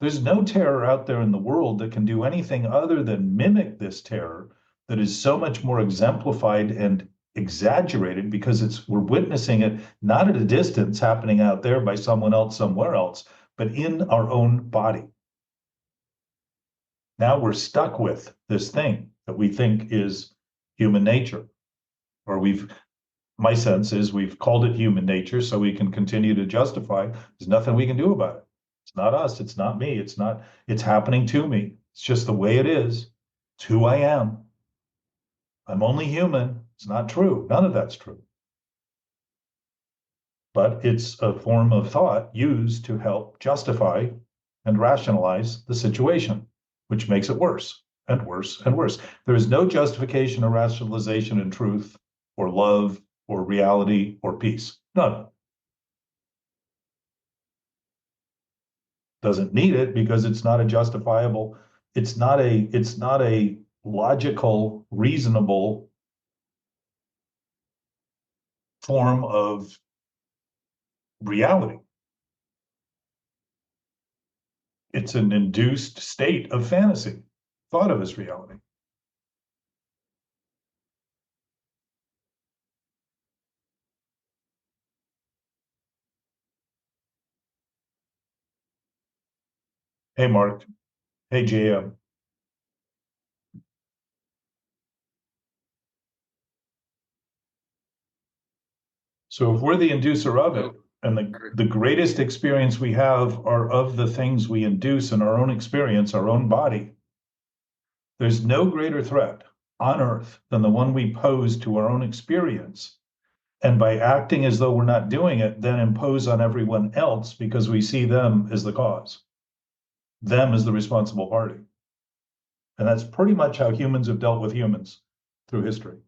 there's no terror out there in the world that can do anything other than mimic this terror that is so much more exemplified and exaggerated, because we're witnessing it not at a distance happening out there by someone else somewhere else, but in our own body. Now we're stuck with this thing that we think is human nature, or my sense is we've called it human nature so we can continue to justify there's nothing we can do about it. It's not us, it's not me, it's happening to me. It's just the way it is. It's who I am. I'm only human. It's not true. None of that's true. But it's a form of thought used to help justify and rationalize the situation, which makes it worse and worse and worse. There is no justification or rationalization in truth or love or reality or peace. None. Doesn't need it because it's not a justifiable, it's not a logical, reasonable form of reality. It's an induced state of fantasy, thought of as reality. Hey, Mark. Hey, JM. So if we're the inducer of it, and the greatest experience we have are of the things we induce in our own experience, our own body, there's no greater threat on earth than the one we pose to our own experience. And by acting as though we're not doing it, then impose on everyone else because we see them as the cause, them as the responsible party. And that's pretty much how humans have dealt with humans through history.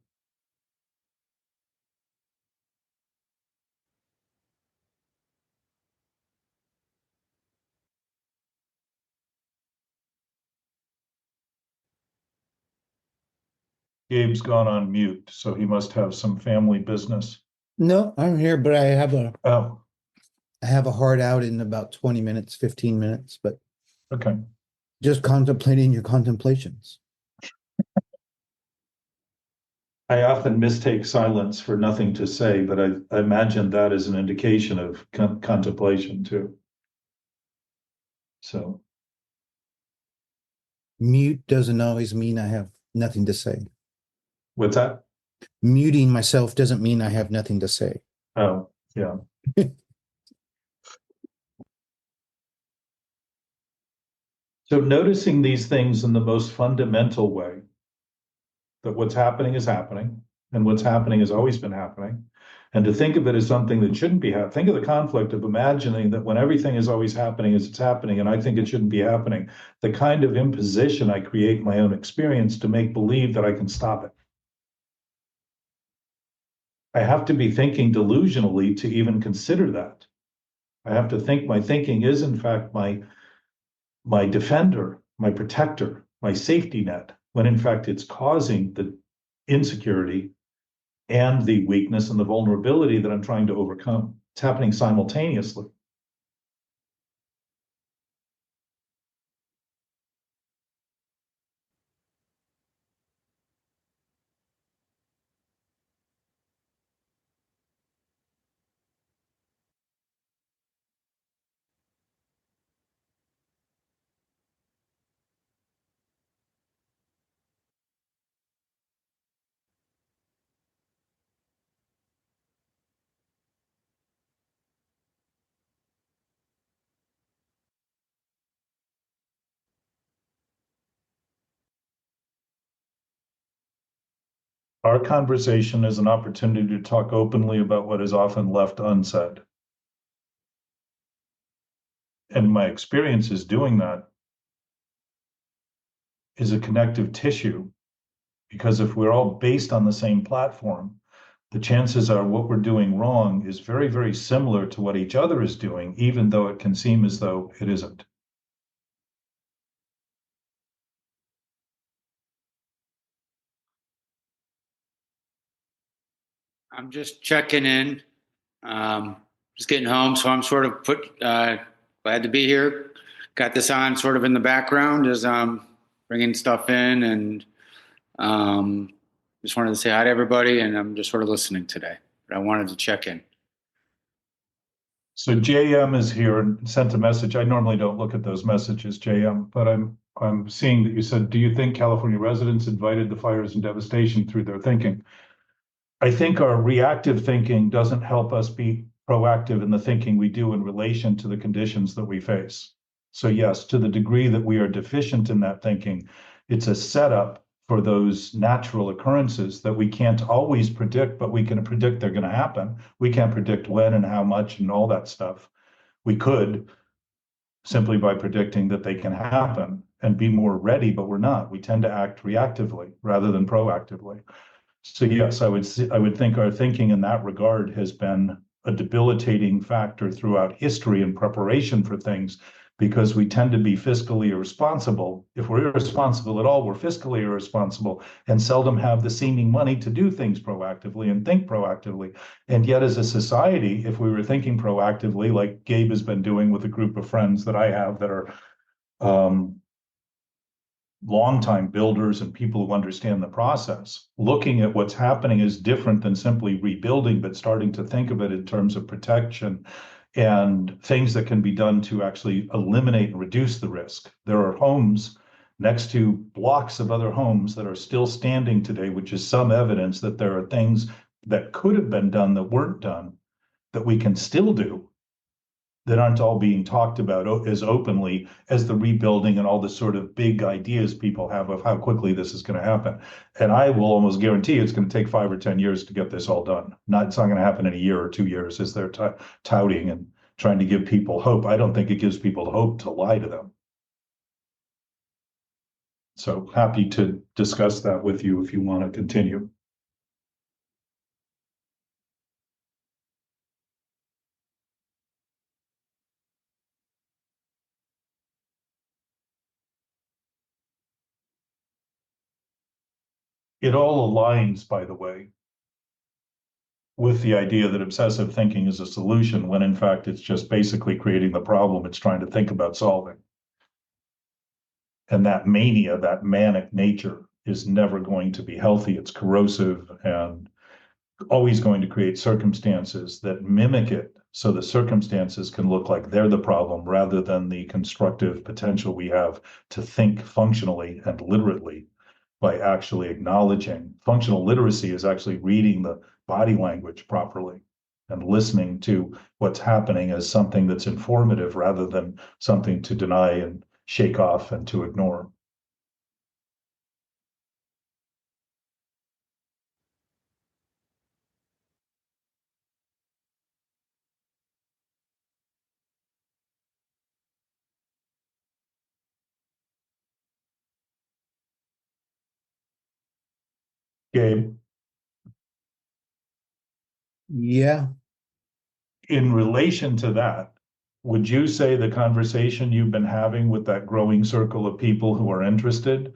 Gabe's gone on mute, so he must have some family business. No, I'm here, but Oh, I have a hard out in about 20 minutes, 15 minutes, but okay. just contemplating your contemplations. I often mistake silence for nothing to say, but I imagine that is an indication of contemplation too. So, Mute doesn't always mean I have nothing to say. what's that? Muting myself doesn't mean I have nothing to say. Oh, yeah. So noticing these things in the most fundamental way, that what's happening is happening, and what's happening has always been happening, and to think of it as something that shouldn't be happening. Think of the conflict of imagining that when everything is always happening as it's happening, and I think it shouldn't be happening, the kind of imposition I create in my own experience to make believe that I can stop it. I have to be thinking delusionally to even consider that. I have to think my thinking is in fact my defender, my protector, my safety net, when in fact it's causing the insecurity and the weakness and the vulnerability that I'm trying to overcome. It's happening simultaneously. Our conversation is an opportunity to talk openly about what is often left unsaid. And my experience is doing that is a connective tissue, because if we're all based on the same platform, the chances are what we're doing wrong is very, very similar to what each other is doing, even though it can seem as though it isn't. I'm just checking in, just getting home. So I'm sort of glad to be here. Got this on sort of in the background as I'm bringing stuff in, and just wanted to say hi to everybody. And I'm just sort of listening today, but I wanted to check in. So JM is here and sent a message. I normally don't look at those messages, JM, but I'm seeing that you said, do you think California residents invited the fires and devastation through their thinking? I think our reactive thinking doesn't help us be proactive in the thinking we do in relation to the conditions that we face. So yes, to the degree that we are deficient in that thinking, it's a setup for those natural occurrences that we can't always predict, but we can predict they're going to happen. We can't predict when and how much and all that stuff. We could simply by predicting that they can happen and be more ready, but we're not. We tend to act reactively rather than proactively. So yes, I would think our thinking in that regard has been a debilitating factor throughout history in preparation for things, because we tend to be fiscally irresponsible. If we're irresponsible at all, we're fiscally irresponsible and seldom have the seeming money to do things proactively and think proactively. And yet, as a society, if we were thinking proactively, like Gabe has been doing with a group of friends that I have that are longtime builders and people who understand the process, looking at what's happening is different than simply rebuilding, but starting to think of it in terms of protection and things that can be done to actually eliminate and reduce the risk. There are homes next to blocks of other homes that are still standing today, which is some evidence that there are things that could have been done that weren't done that we can still do, that aren't all being talked about as openly as the rebuilding and all the sort of big ideas people have of how quickly this is going to happen. And I will almost guarantee it's going to take 5 or 10 years to get this all done. It's not going to happen in a year or 2 years as they're touting and trying to give people hope. I don't think it gives people hope to lie to them. So happy to discuss that with you if you want to continue. It all aligns, by the way, with the idea that obsessive thinking is a solution, when in fact it's just basically creating the problem it's trying to think about solving. And that mania, that manic nature, is never going to be healthy. It's corrosive and always going to create circumstances that mimic it, so the circumstances can look like they're the problem rather than the constructive potential we have to think functionally and literally by actually acknowledging. Functional literacy is actually reading the body language properly and listening to what's happening as something that's informative rather than something to deny and shake off and to ignore. Gabe, Yeah. in relation to that, would you say the conversation you've been having with that growing circle of people who are interested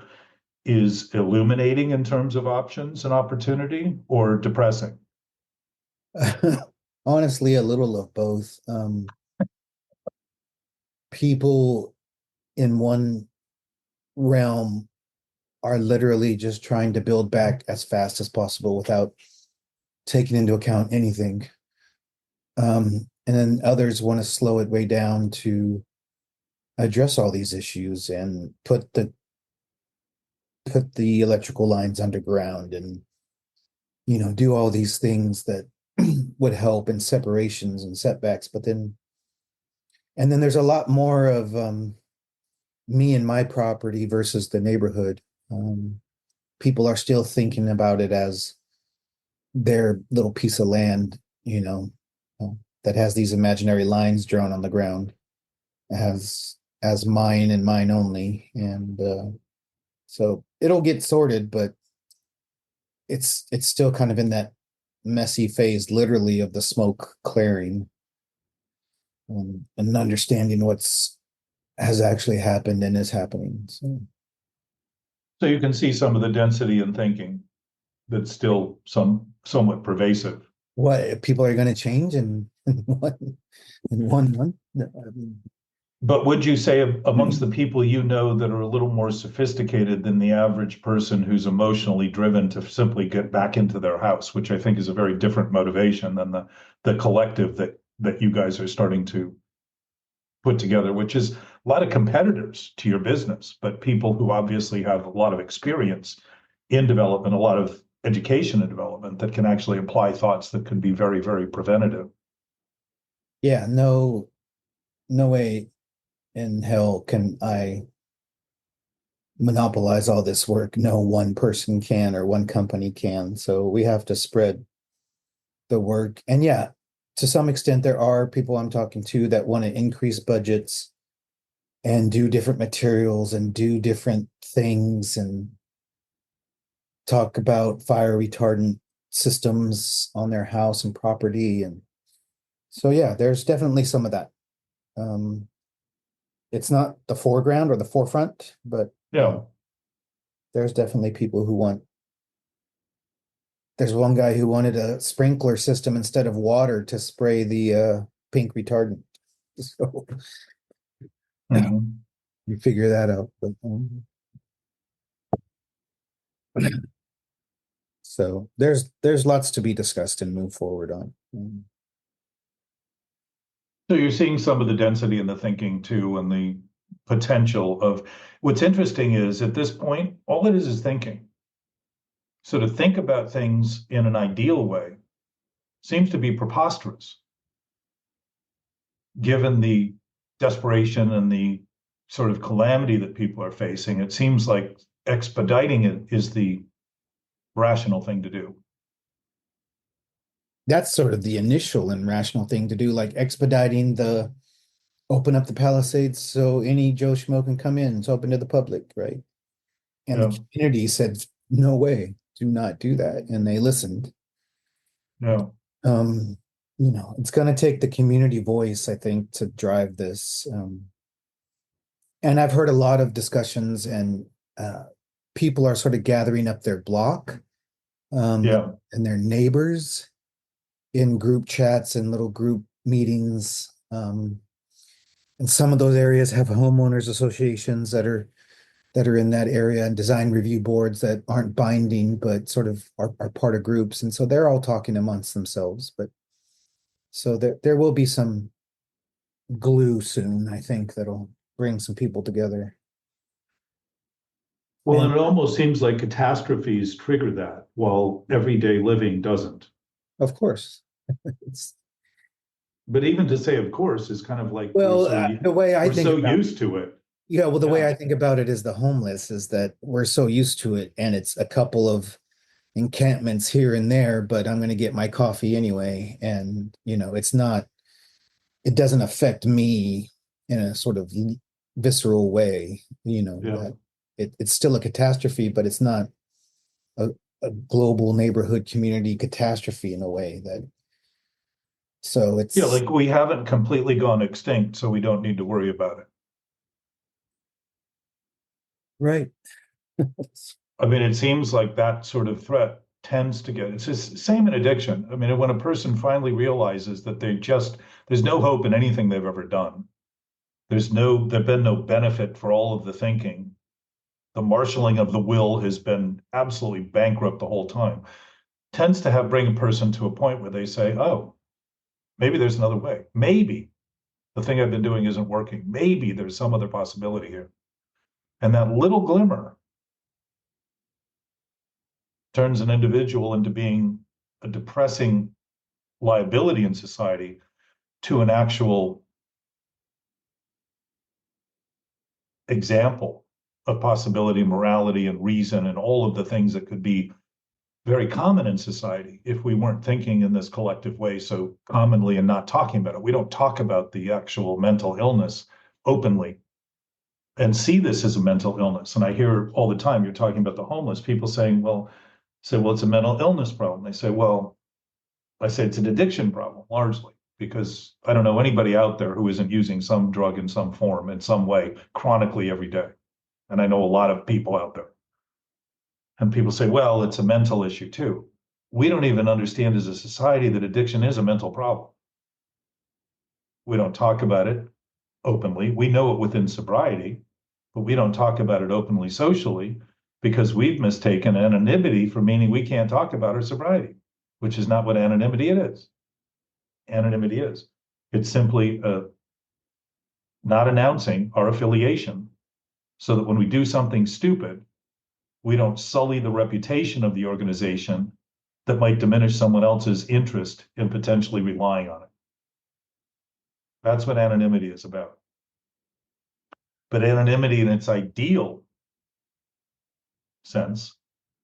is illuminating in terms of options and opportunity, or depressing? Honestly, a little of both. People in one realm are literally just trying to build back as fast as possible without taking into account anything. And then others want to slow it way down to address all these issues and put the electrical lines underground and do all these things that would help in separations and setbacks. But then there's a lot more of me and my property versus the neighborhood. People are still thinking about it as their little piece of land, that has these imaginary lines drawn on the ground as mine and mine only. And so it'll get sorted, but it's still kind of in that messy phase, literally, of the smoke clearing, and understanding has actually happened and is happening. So you can see some of the density in thinking that's still somewhat pervasive. What people are going to change in one month? But would you say amongst the people you know that are a little more sophisticated than the average person who's emotionally driven to simply get back into their house, which I think is a very different motivation than the collective that that you guys are starting to put together, which is a lot of competitors to your business, but people who obviously have a lot of experience in development, a lot of education and development that can actually apply thoughts that could be very, very preventative. Yeah, no way in hell can I monopolize all this work. No one person can or one company can. So we have to spread the work. And yeah, to some extent, there are people I'm talking to that want to increase budgets and do different materials and do different things and talk about fire retardant systems on their house and property. And so, yeah, there's definitely some of that. It's not the foreground or the forefront, but Yeah. There's definitely people who want. There's one guy who wanted a sprinkler system instead of water to spray the pink retardant. So you figure that out. But, so there's lots to be discussed and move forward on. So you're seeing some of the density in the thinking too, and the potential of what's interesting is at this point, all it is thinking. So to think about things in an ideal way seems to be preposterous, given the desperation and the sort of calamity that people are facing. It seems like expediting it is the rational thing to do. That's sort of the initial and rational thing to do, like expediting the open up the Palisades so any Joe Schmo can come in. It's open to the public, right? And the community said, no way, do not do that. And they listened. No. It's going to take the community voice, I think, to drive this. And I've heard a lot of discussions and people are sort of gathering up their block and their neighbors in group chats and little group meetings. And some of those areas have homeowners associations that are in that area and design review boards that aren't binding, but sort of are part of groups. And so they're all talking amongst themselves. But so there will be some glue soon, I think, that'll bring some people together. Well, and it almost seems like catastrophes trigger that, while everyday living doesn't. Of course. But even to say, of course, is kind of like, the way I think we're so used to it. Yeah, well, the way I think about it is the homeless is that we're so used to it, and it's a couple of encampments here and there, but I'm going to get my coffee anyway. And, it doesn't affect me in a sort of visceral way, that it's still a catastrophe, but it's not a global neighborhood community catastrophe in a way that. So it's. Yeah, like we haven't completely gone extinct, so we don't need to worry about it. Right. I mean, it seems like that sort of threat tends to it's just same in addiction. I mean, when a person finally realizes that there's no hope in anything they've ever done. There's been no benefit for all of the thinking. The marshaling of the will has been absolutely bankrupt the whole time. Tends to bring a person to a point where they say, oh, maybe there's another way. Maybe the thing I've been doing isn't working. Maybe there's some other possibility here. And that little glimmer turns an individual into being a depressing liability in society to an actual example of possibility, morality, and reason, and all of the things that could be very common in society if we weren't thinking in this collective way so commonly and not talking about it. We don't talk about the actual mental illness openly and see this as a mental illness. And I hear all the time, you're talking about the homeless, people saying, well, it's a mental illness problem. They say, well, I say it's an addiction problem largely, because I don't know anybody out there who isn't using some drug in some form, in some way, chronically every day. And I know a lot of people out there. And people say, well, it's a mental issue too. We don't even understand as a society that addiction is a mental problem. We don't talk about it openly. We know it within sobriety, but we don't talk about it openly socially because we've mistaken anonymity for meaning we can't talk about our sobriety, which is not what anonymity it is. Anonymity is. It's simply not announcing our affiliation so that when we do something stupid, we don't sully the reputation of the organization that might diminish someone else's interest in potentially relying on it. That's what anonymity is about. But anonymity in its ideal sense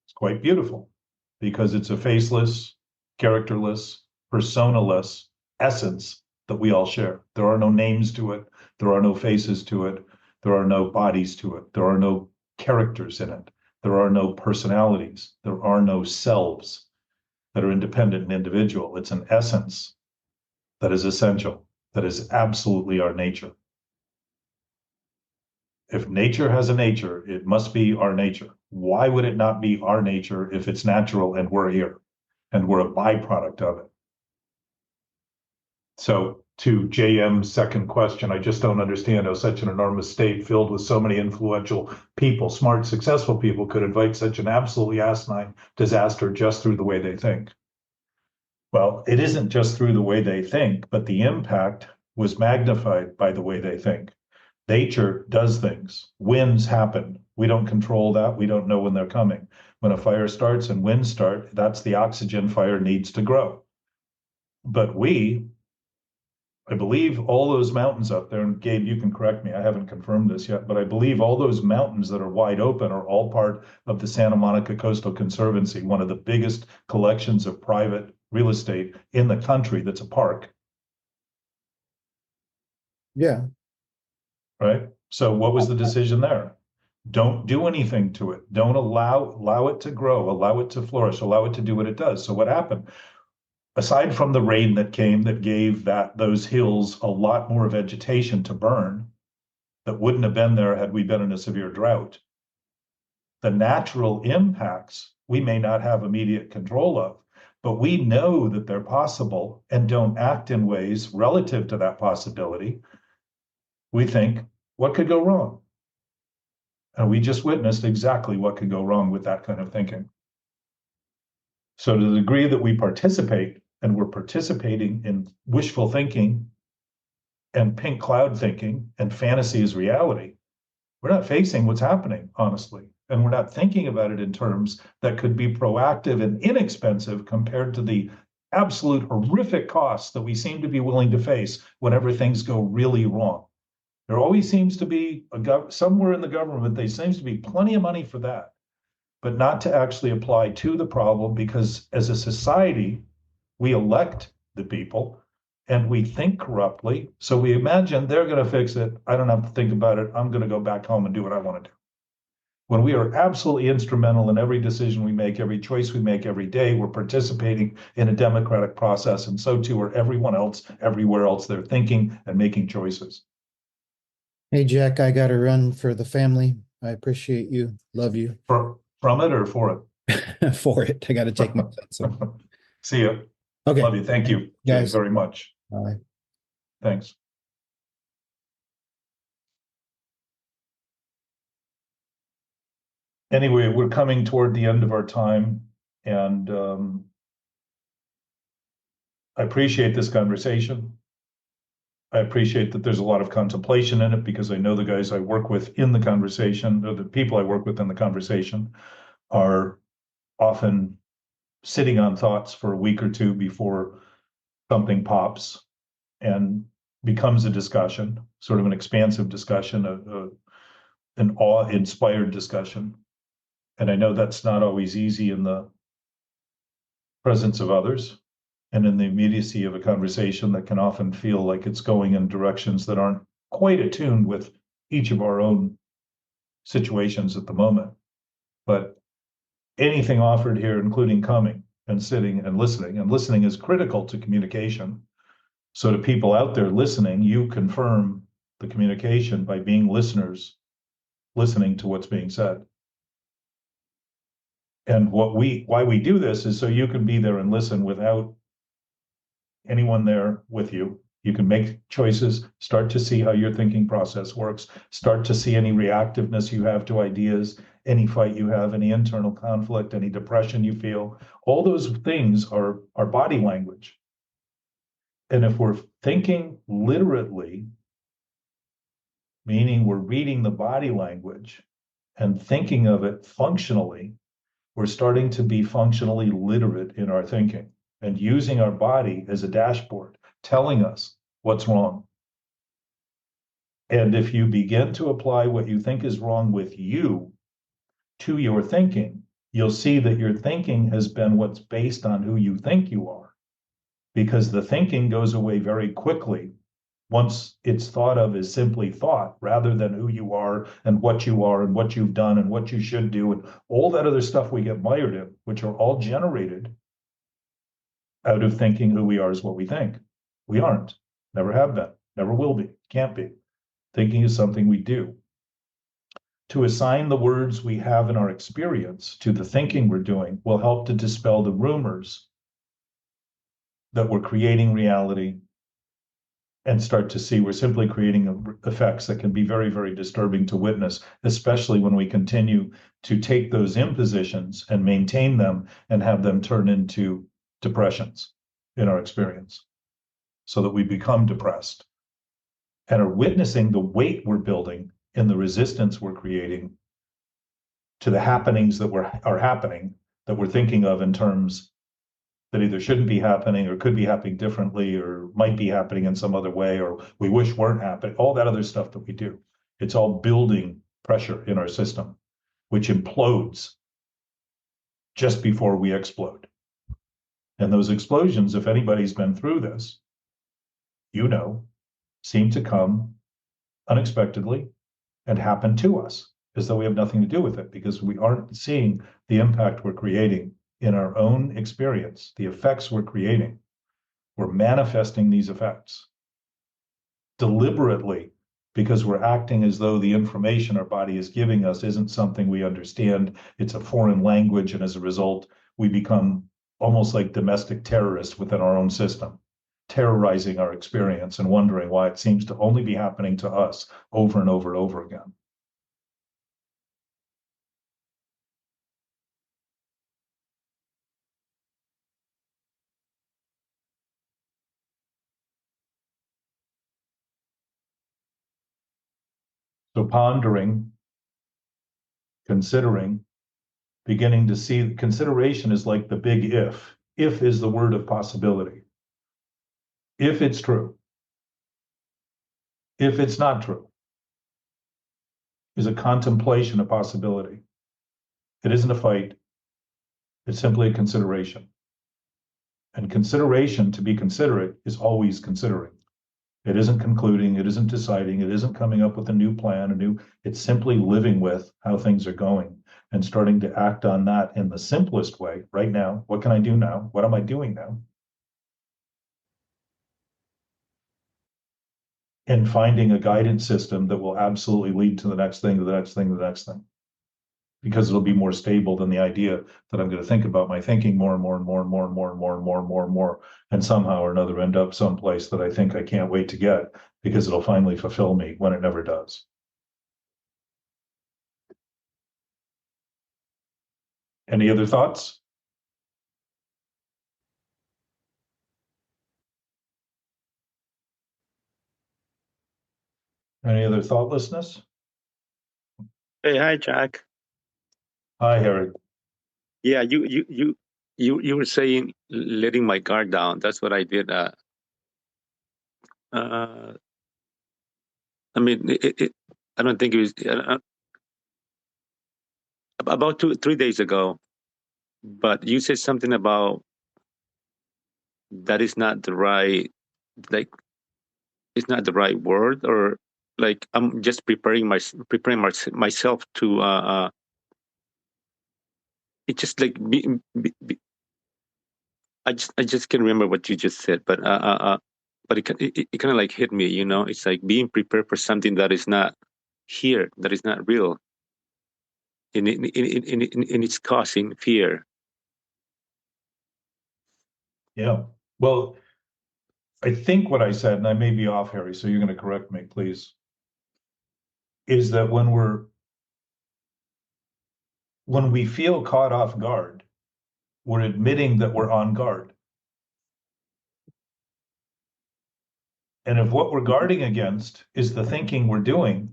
is quite beautiful because it's a faceless, characterless, personaless essence that we all share. There are no names to it. There are no faces to it. There are no bodies to it. There are no characters in it. There are no personalities. There are no selves that are independent and individual. It's an essence that is essential, that is absolutely our nature. If nature has a nature, it must be our nature. Why would it not be our nature if it's natural and we're here and we're a byproduct of it? So to JM's second question, I just don't understand how such an enormous state filled with so many influential people, smart, successful people, could invite such an absolutely asinine disaster just through the way they think. Well, it isn't just through the way they think, but the impact was magnified by the way they think. Nature does things. Winds happen. We don't control that. We don't know when they're coming. When a fire starts and winds start, that's the oxygen fire needs to grow. But I believe all those mountains up there, and Gabe, you can correct me, I haven't confirmed this yet, but I believe all those mountains that are wide open are all part of the Santa Monica Coastal Conservancy, one of the biggest collections of private real estate in the country that's a park. Yeah. Right? So what was the decision there? Don't do anything to it. Don't allow it to grow, allow it to flourish, allow it to do what it does. So what happened? Aside from the rain that came that gave those hills a lot more vegetation to burn that wouldn't have been there had we been in a severe drought, the natural impacts we may not have immediate control of, but we know that they're possible and don't act in ways relative to that possibility. We think, what could go wrong? And we just witnessed exactly what could go wrong with that kind of thinking. So to the degree that we participate, and we're participating in wishful thinking and pink cloud thinking and fantasy is reality, we're not facing what's happening, honestly. And we're not thinking about it in terms that could be proactive and inexpensive compared to the absolute horrific costs that we seem to be willing to face whenever things go really wrong. There always seems to be somewhere in the government, there seems to be plenty of money for that, but not to actually apply to the problem, because as a society, we elect the people and we think corruptly. So we imagine they're going to fix it. I don't have to think about it. I'm going to go back home and do what I want to do. When we are absolutely instrumental in every decision we make, every choice we make every day, we're participating in a democratic process. And so too are everyone else, everywhere else. They're thinking and making choices. Hey, Jack, I got to run for the family. I appreciate you. Love you. From it or for it? For it. I got to take my son. See you. Okay. Love you. Thank you, guys, very much. Bye. Thanks. Anyway, we're coming toward the end of our time, and I appreciate this conversation. I appreciate that there's a lot of contemplation in it, because I know the guys I work with in the conversation, or the people I work with in the conversation, are often sitting on thoughts for a week or two before something pops and becomes a discussion, sort of an expansive discussion, an awe-inspired discussion. And I know that's not always easy in the presence of others and in the immediacy of a conversation that can often feel like it's going in directions that aren't quite attuned with each of our own situations at the moment. But anything offered here, including coming and sitting and listening is critical to communication. So to people out there listening, you confirm the communication by being listeners, listening to what's being said. And why we do this is so you can be there and listen without anyone there with you. You can make choices, start to see how your thinking process works, start to see any reactiveness you have to ideas, any fight you have, any internal conflict, any depression you feel. All those things are body language. And if we're thinking literately, meaning we're reading the body language and thinking of it functionally, we're starting to be functionally literate in our thinking and using our body as a dashboard, telling us what's wrong. And if you begin to apply what you think is wrong with you to your thinking, you'll see that your thinking has been what's based on who you think you are, because the thinking goes away very quickly once it's thought of as simply thought rather than who you are and what you've done and what you should do and all that other stuff we get mired in, which are all generated out of thinking who we are is what we think. We aren't, never have been, never will be, can't be. Thinking is something we do. To assign the words we have in our experience to the thinking we're doing will help to dispel the rumors that we're creating reality and start to see we're simply creating effects that can be very, very disturbing to witness, especially when we continue to take those impositions and maintain them and have them turn into depressions in our experience so that we become depressed and are witnessing the weight we're building in the resistance we're creating to the happenings that are happening, that we're thinking of in terms that either shouldn't be happening or could be happening differently or might be happening in some other way or we wish weren't happening, all that other stuff that we do. It's all building pressure in our system, which implodes just before we explode. And those explosions, if anybody's been through this, you know, seem to come unexpectedly and happen to us as though we have nothing to do with it because we aren't seeing the impact we're creating in our own experience, the effects we're creating. We're manifesting these effects deliberately because we're acting as though the information our body is giving us isn't something we understand. It's a foreign language. And as a result, we become almost like domestic terrorists within our own system, terrorizing our experience and wondering why it seems to only be happening to us over and over and over again. So pondering, considering, beginning to see consideration is like the big if. If is the word of possibility. If it's true. If it's not true. Is a contemplation of possibility. It isn't a fight. It's simply a consideration. And consideration, to be considerate, is always considering. It isn't concluding, it isn't deciding, it isn't coming up with a new plan, it's simply living with how things are going and starting to act on that in the simplest way right now. What can I do now? What am I doing now? And finding a guidance system that will absolutely lead to the next thing, to the next thing, to the next thing. Because it'll be more stable than the idea that I'm going to think about my thinking more and more and more and more and more and more and more and more and more, and somehow or another end up someplace that I think I can't wait to get because it'll finally fulfill me when it never does. Any other thoughts? Any other thoughtlessness? Hey, hi, Jack. Hi, Harry. Yeah, you were saying letting my guard down. That's what I did. Uh, I mean, I don't think it was about 3 days ago. But you said something about that is not the right, like, it's not the right word, or like I'm just myself to. It's just like I just can't remember what you just said, but it kind of like hit me, you know. It's like being prepared for something that is not here, that is not real, and it's causing fear. Yeah. Well, I think what I said, and I may be off, Harry, so you're going to correct me, please, is that when we feel caught off guard, we're admitting that we're on guard. And if what we're guarding against is the thinking we're doing,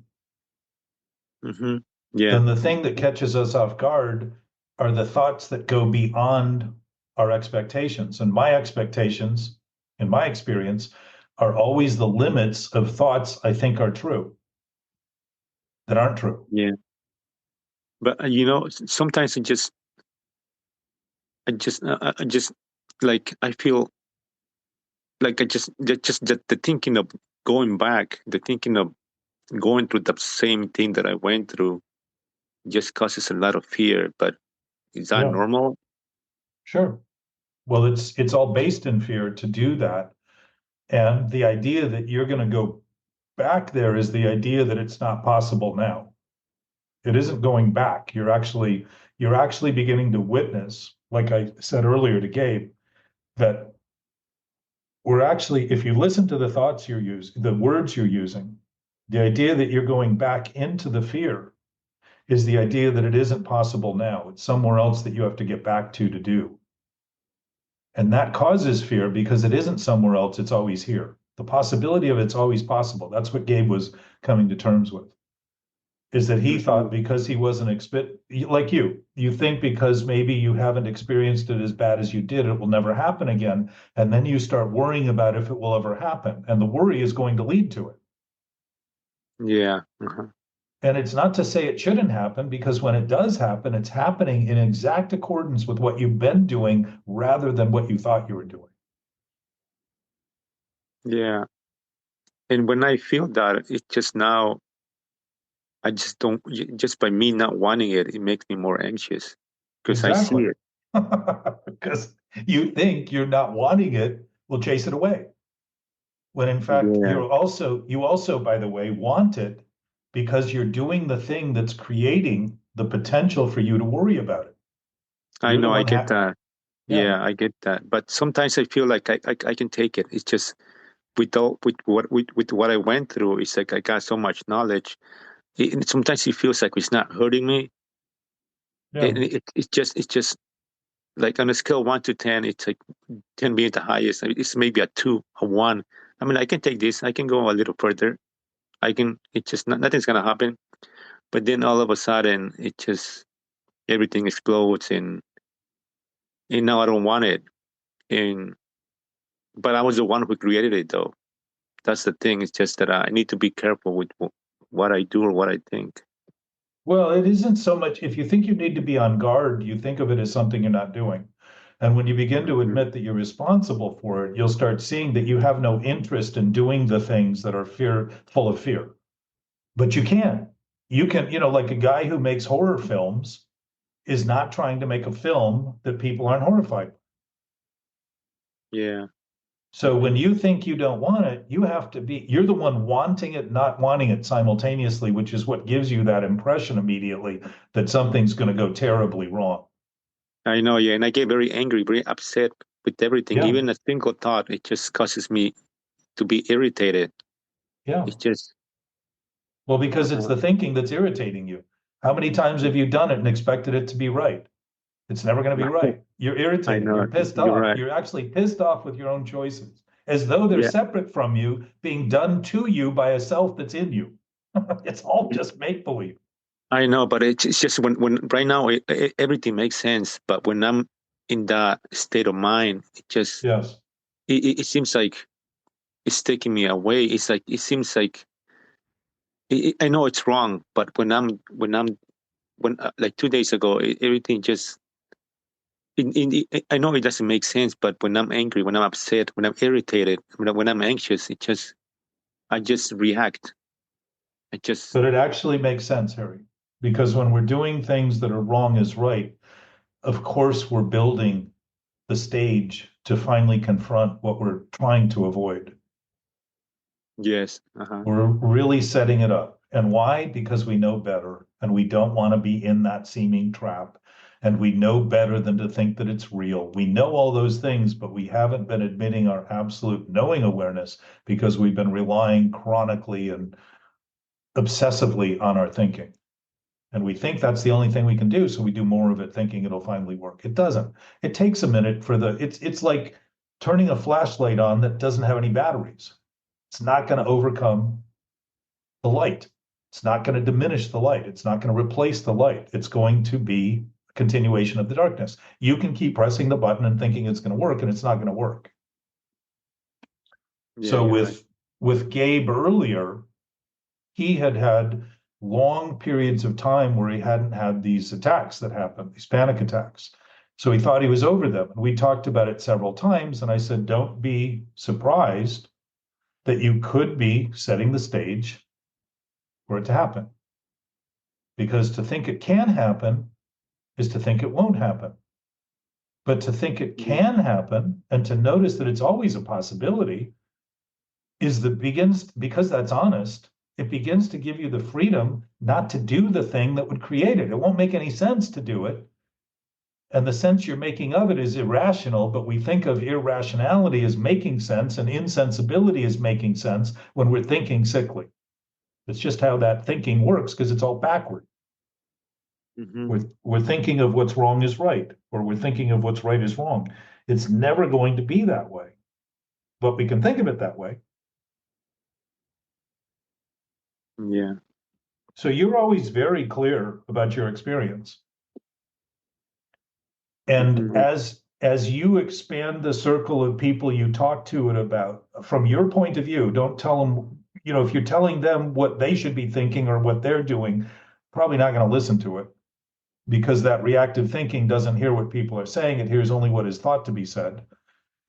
Mm-hmm. Yeah. then the thing that catches us off guard are the thoughts that go beyond our expectations. And my expectations, in my experience, are always the limits of thoughts I think are true that aren't true. Yeah. But sometimes I just like I feel like the thinking of going back, the thinking of going through the same thing that I went through just causes a lot of fear. But is that Yeah. normal? Sure. Well, it's all based in fear to do that. And the idea that you're going to go back there is the idea that it's not possible now. It isn't going back. You're actually beginning to witness, like I said earlier to Gabe, that we're actually, if you listen to the thoughts you're using, the words you're using, the idea that you're going back into the fear is the idea that it isn't possible now. It's somewhere else that you have to get back to do. And that causes fear because it isn't somewhere else, it's always here. The possibility of it's always possible. That's what Gabe was coming to terms with. Is that he thought because he wasn't like you think because maybe you haven't experienced it as bad as you did, it will never happen again. And then you start worrying about if it will ever happen. And the worry is going to lead to it. Yeah. Uh-huh. And it's not to say it shouldn't happen, because when it does happen, it's happening in exact accordance with what you've been doing rather than what you thought you were doing. Yeah. And when I feel that, it's just now, I just don't, just by me not wanting it, it makes me more anxious because I see it. Because you think you're not wanting it will chase it away. When in fact, Yeah. you also, by the way, want it because you're doing the thing that's creating the potential for you to worry about it. I know, I get that. Yeah. Yeah, I get that. But sometimes I feel like I can take it. It's just with what I went through, it's like I got so much knowledge. Sometimes it feels like it's not hurting me. Yeah. It's just like on a scale of 1 to 10, it's like 10 being the highest. I mean, it's maybe a 2, a 1. I mean, I can take this. I can go a little further. It's just nothing's gonna happen. But then all of a sudden, it just everything explodes, and now I don't want it. And but I was the one who created it, though. That's the thing. It's just that I need to be careful with what I do or what I think. Well, it isn't so much, if you think you need to be on guard, you think of it as something you're not doing. And when you begin to admit that you're responsible for it, you'll start seeing that you have no interest in doing the things that are full of fear. But you can. You can, like a guy who makes horror films is not trying to make a film that people aren't horrified by. Yeah. So when you think you don't want it, you're the one wanting it, not wanting it simultaneously, which is what gives you that impression immediately that something's going to go terribly wrong. I know, yeah. And I get very angry, very upset with everything. Yeah. Even a single thought, it just causes me to be irritated. Yeah. It's just, Well, because it's the thinking that's irritating you. How many times have you done it and expected it to be right? It's never going to be right. You're irritated. know, You're pissed you're off. right. You're actually pissed off with your own choices, as though they're Yeah. separate from you, being done to you by a self that's in you. It's all just make-believe. I know, but it's just when right now everything makes sense. But when I'm in that state of mind, it just Yes. it seems like it's taking me away. It's like it seems like I know it's wrong, but when like 2 days ago, everything just I know it doesn't make sense. But when I'm angry, when I'm upset, when I'm irritated, when I'm anxious, I just react. But it actually makes sense, Harry, because when we're doing things that are wrong is right, of course, we're building the stage to finally confront what we're trying to avoid. Yes. Uh-huh. We're really setting it up. And why? Because we know better and we don't want to be in that seeming trap. And we know better than to think that it's real. We know all those things, but we haven't been admitting our absolute knowing awareness because we've been relying chronically and obsessively on our thinking. And we think that's the only thing we can do. So we do more of it thinking it'll finally work. It doesn't. It takes a minute it's like turning a flashlight on that doesn't have any batteries. It's not going to overcome the light. It's not going to diminish the light. It's not going to replace the light. It's going to be a continuation of the darkness. You can keep pressing the button and thinking it's going to work, and it's not going to work. Yeah, So you're with Gabe earlier, he had long periods of time where he hadn't had these attacks that happened, these panic attacks. So he thought he was over them. And we talked about it several times. And I said, don't be surprised that you could be setting the stage for it to happen. Because to think it can happen is to think it won't happen. But to think it can happen and to notice that it's always a possibility because that's honest, it begins to give you the freedom not to do the thing that would create it. It won't make any sense to do it. And the sense you're making of it is irrational, but we think of irrationality as making sense and insensibility as making sense when we're thinking sickly. It's just how that thinking works because it's all backward. We're thinking of what's wrong is right, or we're thinking of what's right is wrong. It's never going to be that way, but we can think of it that way. Yeah. So you're always very clear about your experience. And as you expand the circle of people you talk to it about, from your point of view, don't tell them, if you're telling them what they should be thinking or what they're doing, probably not going to listen to it because that reactive thinking doesn't hear what people are saying. It hears only what is thought to be said.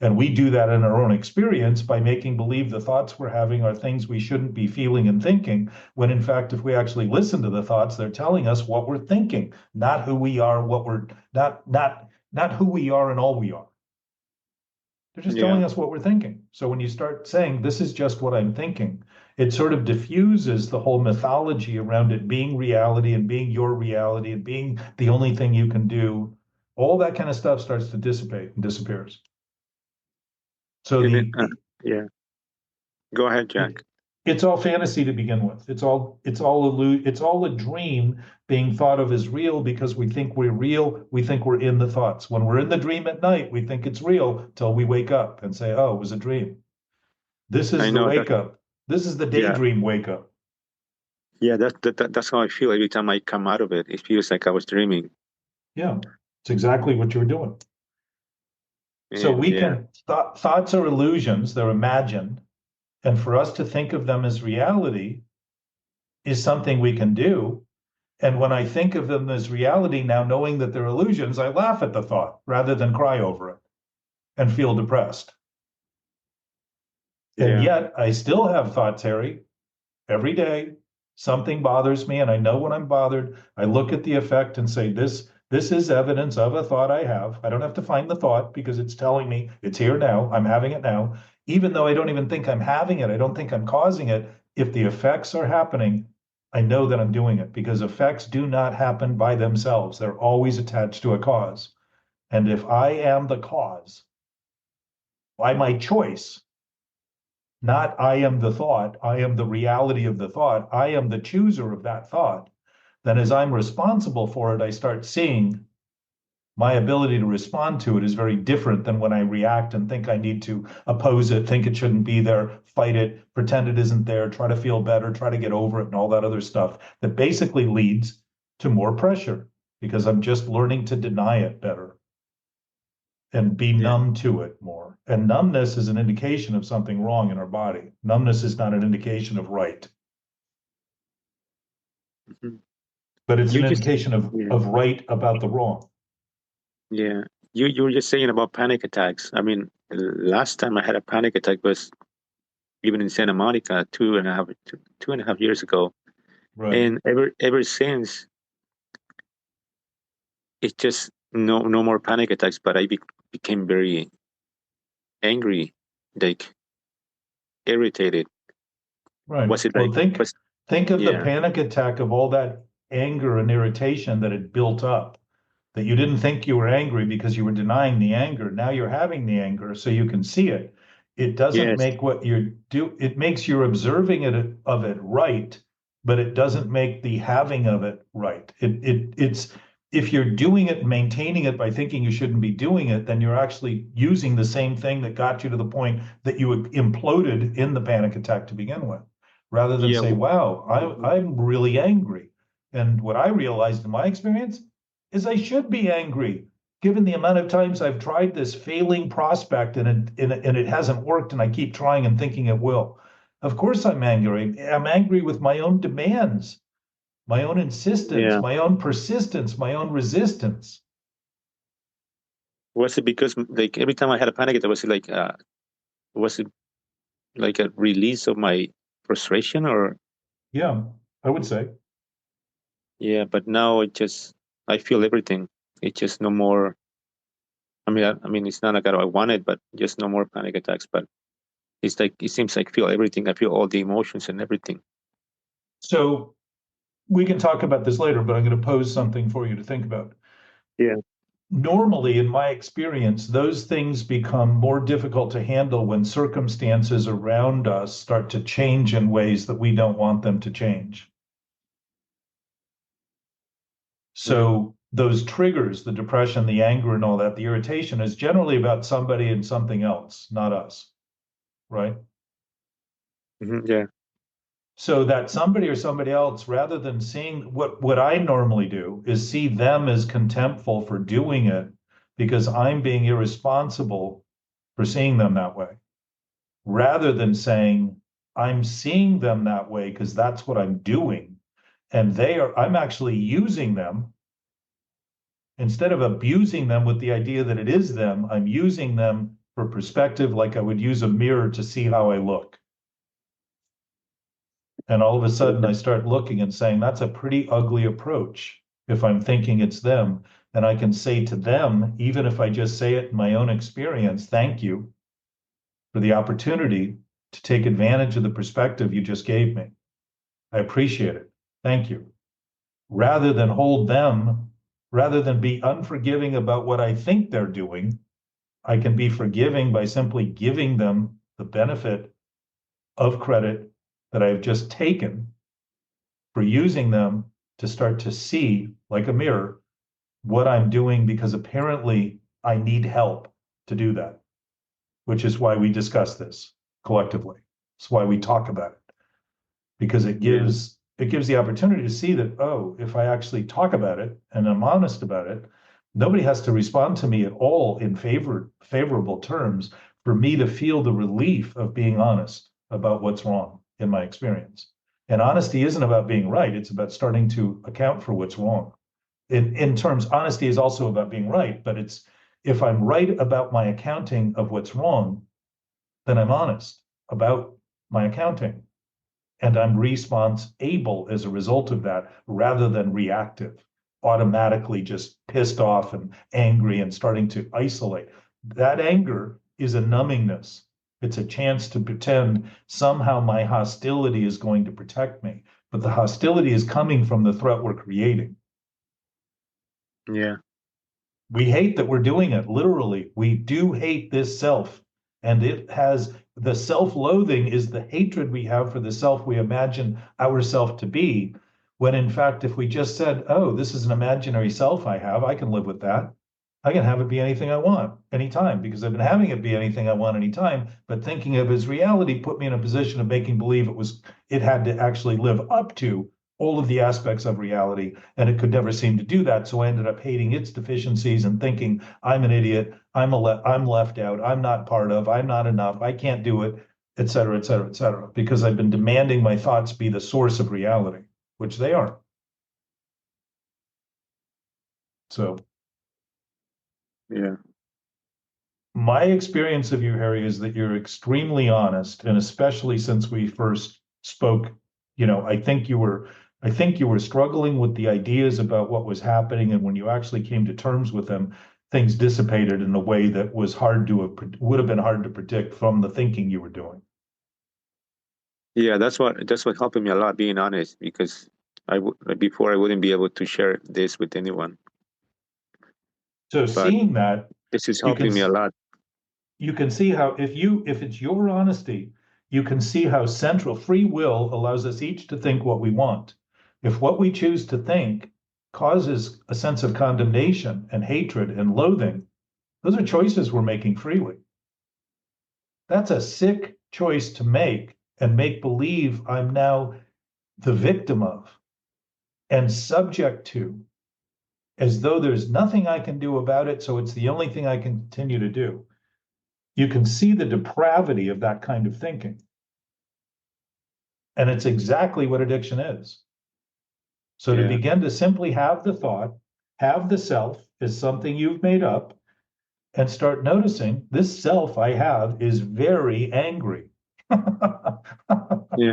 And we do that in our own experience by making believe the thoughts we're having are things we shouldn't be feeling and thinking, when in fact, if we actually listen to the thoughts, they're telling us what we're thinking, not who we are, not who we are and all we are. They're just telling us what we're thinking. So when you start saying, this is just what I'm thinking, it sort of diffuses the whole mythology around it being reality and being your reality and being the only thing you can do. All that kind of stuff starts to dissipate and disappears. So yeah. Go ahead, Jack. It's all fantasy to begin with. It's all a dream being thought of as real because we think we're real. We think we're in the thoughts. When we're in the dream at night, we think it's real till we wake up and say, "Oh, it was a dream." This is the wake up. This is the daydream wake up. Yeah, that's how I feel every time I come out of it. It feels like I was dreaming. Yeah, it's exactly what you're doing. So thoughts are illusions, they're imagined. And for us to think of them as reality is something we can do. And when I think of them as reality, now knowing that they're illusions, I laugh at the thought rather than cry over it and feel depressed. And yet I still have thoughts, Harry, every day. Something bothers me and I know when I'm bothered, I look at the effect and say, this is evidence of a thought I have. I don't have to find the thought because it's telling me it's here now. I'm having it now. Even though I don't even think I'm having it, I don't think I'm causing it. If the effects are happening, I know that I'm doing it because effects do not happen by themselves. They're always attached to a cause. And if I am the cause by my choice, not I am the thought, I am the reality of the thought, I am the chooser of that thought, then as I'm responsible for it, I start seeing my ability to respond to it is very different than when I react and think I need to oppose it, think it shouldn't be there, fight it, pretend it isn't there, try to feel better, try to get over it, and all that other stuff that basically leads to more pressure because I'm just learning to deny it better and be numb to it more. And numbness is an indication of something wrong in our body. Numbness is not an indication of right. But it's an indication of right about the wrong. Yeah. You were just saying about panic attacks. I mean, last time I had a panic attack was even in Santa Monica two and a half years ago. Right. And ever since, it's just no more panic attacks, but I became very angry, like irritated. Right. Was it well, like think of the panic attack of all that anger and irritation that had built up, that you didn't think you were angry because you were denying the anger. Now you're having the anger so you can see it. It doesn't make what you're it makes your observing of it right, but it doesn't make the having of it right. if you're doing it and maintaining it by thinking you shouldn't be doing it, then you're actually using the same thing that got you to the point that you imploded in the panic attack to begin with, rather than Yeah. say, wow, I'm really angry. And what I realized in my experience is I should be angry, given the amount of times I've tried this failing prospect and it hasn't worked, and I keep trying and thinking it will. Of course I'm angry. I'm angry with my own demands, my own insistence, Yeah. my own persistence, my own resistance. Was it because like every time I had a panic attack, was it like a release of my frustration or? Yeah, I would say. Yeah, but now I feel everything. It's just no more. I mean, it's not like I want it, but just no more panic attacks. But it's like it seems like I feel everything. I feel all the emotions and everything. So we can talk about this later, but I'm going to pose something for you to think about. Yeah. Normally, in my experience, those things become more difficult to handle when circumstances around us start to change in ways that we don't want them to change. So those triggers, the depression, the anger, and all that, the irritation is generally about somebody and something else, not us, right? Yeah. So that somebody or somebody else, rather than seeing what I normally do is see them as contemptful for doing it because I'm being irresponsible for seeing them that way, rather than saying I'm seeing them that way because that's what I'm doing. And I'm actually using them. Instead of abusing them with the idea that it is them, I'm using them for perspective, like I would use a mirror to see how I look. And all of a sudden I start looking and saying, that's a pretty ugly approach. If I'm thinking it's them, and I can say to them, even if I just say it in my own experience, thank you for the opportunity to take advantage of the perspective you just gave me. I appreciate it. Thank you. Rather than be unforgiving about what I think they're doing, I can be forgiving by simply giving them the benefit of credit that I've just taken for using them to start to see, like a mirror, what I'm doing, because apparently I need help to do that, which is why we discuss this collectively. It's why we talk about it, because it gives the opportunity to see that, oh, if I actually talk about it and I'm honest about it, nobody has to respond to me at all in favorable terms for me to feel the relief of being honest about what's wrong in my experience. And honesty isn't about being right, it's about starting to account for what's wrong. In terms, honesty is also about being right, but it's, if I'm right about my accounting of what's wrong, then I'm honest about my accounting. And I'm response-able as a result of that, rather than reactive, automatically just pissed off and angry and starting to isolate. That anger is a numbingness. It's a chance to pretend somehow my hostility is going to protect me, but the hostility is coming from the threat we're creating. Yeah. We hate that we're doing it, literally. We do hate this self. And it has, the self-loathing is the hatred we have for the self we imagine ourself to be, when in fact, if we just said, oh, this is an imaginary self I have, I can live with that. I can have it be anything I want, anytime, because I've been having it be anything I want anytime, but thinking of it as reality put me in a position of making believe it had to actually live up to all of the aspects of reality, and it could never seem to do that. So I ended up hating its deficiencies and thinking, I'm an idiot, I'm left out, I'm not part of, I'm not enough, I can't do it, et cetera, et cetera, et cetera, because I've been demanding my thoughts be the source of reality, which they aren't. So Yeah. my experience of you, Harry, is that you're extremely honest, and especially since we first spoke, I think you were struggling with the ideas about what was happening, and when you actually came to terms with them, things dissipated in a way that would have been hard to predict from the thinking you were doing. Yeah, that's what helped me a lot, being honest, because before I wouldn't be able to share this with anyone. So But seeing that, this is you can helping me a lot. you can see how, if it's your honesty, you can see how central free will allows us each to think what we want. If what we choose to think causes a sense of condemnation and hatred and loathing, those are choices we're making freely. That's a sick choice to make and make believe I'm now the victim of and subject to, as though there's nothing I can do about it, so it's the only thing I can continue to do. You can see the depravity of that kind of thinking. And it's exactly what addiction is. So to begin to simply have the thought, have the self as something you've made up, and start noticing this self I have is very angry. Yeah.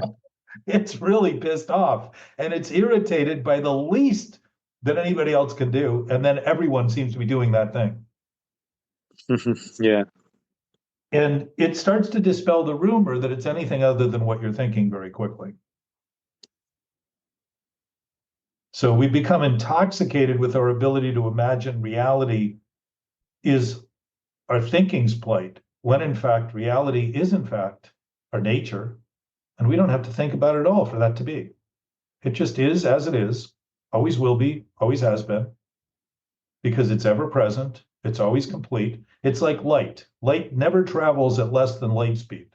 It's really pissed off and it's irritated by the least that anybody else can do. And then everyone seems to be doing that thing. Yeah. And it starts to dispel the rumor that it's anything other than what you're thinking very quickly. So we become intoxicated with our ability to imagine reality is our thinking's plight, when in fact reality is in fact our nature, and we don't have to think about it at all for that to be. It just is as it is, always will be, always has been, because it's ever present, it's always complete. It's like light. Light never travels at less than light speed.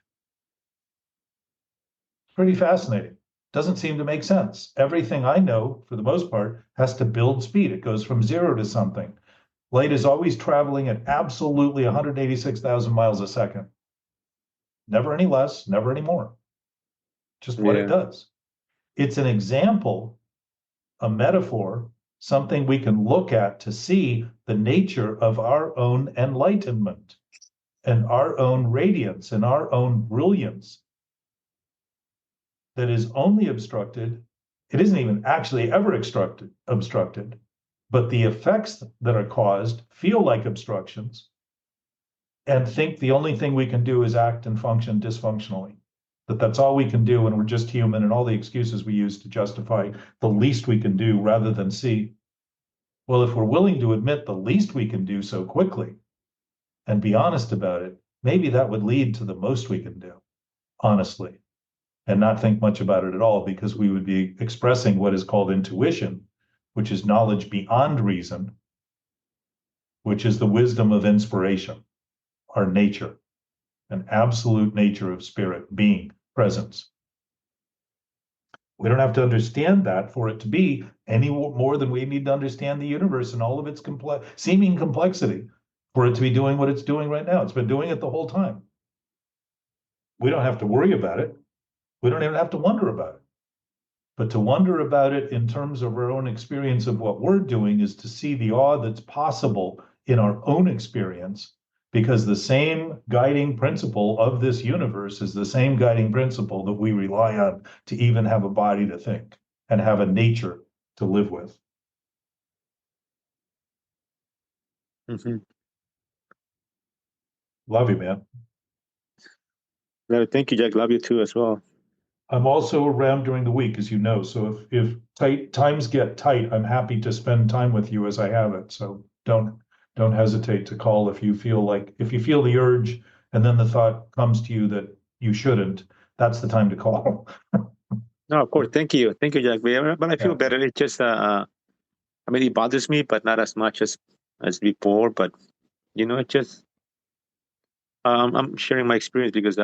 Pretty fascinating. Doesn't seem to make sense. Everything I know, for the most part, has to build speed. It goes from 0 to something. Light is always traveling at absolutely 186,000 miles a second. Never any less, never any more. Just what it does. It's an example, a metaphor, something we can look at to see the nature of our own enlightenment and our own radiance and our own brilliance that is only obstructed. It isn't even actually ever obstructed, but the effects that are caused feel like obstructions and think the only thing we can do is act and function dysfunctionally. That's all we can do, and we're just human, and all the excuses we use to justify the least we can do rather than see, well, if we're willing to admit the least we can do so quickly and be honest about it, maybe that would lead to the most we can do, honestly, and not think much about it at all, because we would be expressing what is called intuition, which is knowledge beyond reason, which is the wisdom of inspiration, our nature, an absolute nature of spirit, being, presence. We don't have to understand that for it to be any more than we need to understand the universe and all of its seeming complexity for it to be doing what it's doing right now. It's been doing it the whole time. We don't have to worry about it. We don't even have to wonder about it. But to wonder about it in terms of our own experience of what we're doing is to see the awe that's possible in our own experience, because the same guiding principle of this universe is the same guiding principle that we rely on to even have a body to think and have a nature to live with. Love you, man. Thank you, Jack. Love you too as well. I'm also around during the week, as you know. So if times get tight, I'm happy to spend time with you as I have it. So don't hesitate to call if you feel the urge and then the thought comes to you that you shouldn't. That's the time to call. No, of course. Thank you, Jack. But I feel better. It just, I mean, it bothers me, but not as much as before. But it just, I'm sharing my experience because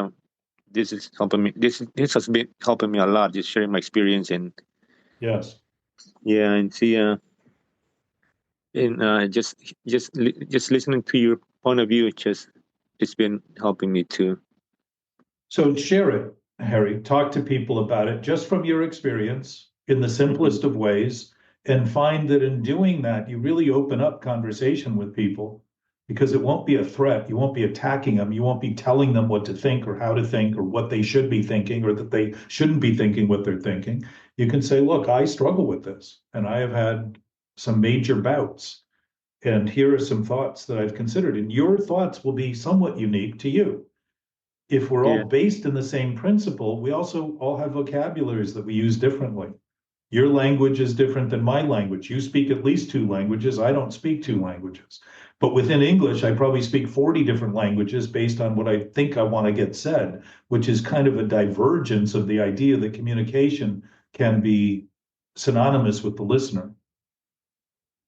this is helping me. This has been helping me a lot. Just sharing my experience and Yes. Yeah, and see, and just listening to your point of view, it's been helping me too. So share it, Harry. Talk to people about it just from your experience in the simplest of ways, and find that in doing that, you really open up conversation with people, because it won't be a threat. You won't be attacking them. You won't be telling them what to think or how to think or what they should be thinking or that they shouldn't be thinking what they're thinking. You can say, look, I struggle with this and I have had some major bouts. And here are some thoughts that I've considered. And your thoughts will be somewhat unique to you. If we're all based in the same principle, we also all have vocabularies that we use differently. Your language is different than my language. You speak at least 2 languages. I don't speak 2 languages. But within English, I probably speak 40 different languages based on what I think I want to get said, which is kind of a divergence of the idea that communication can be synonymous with the listener.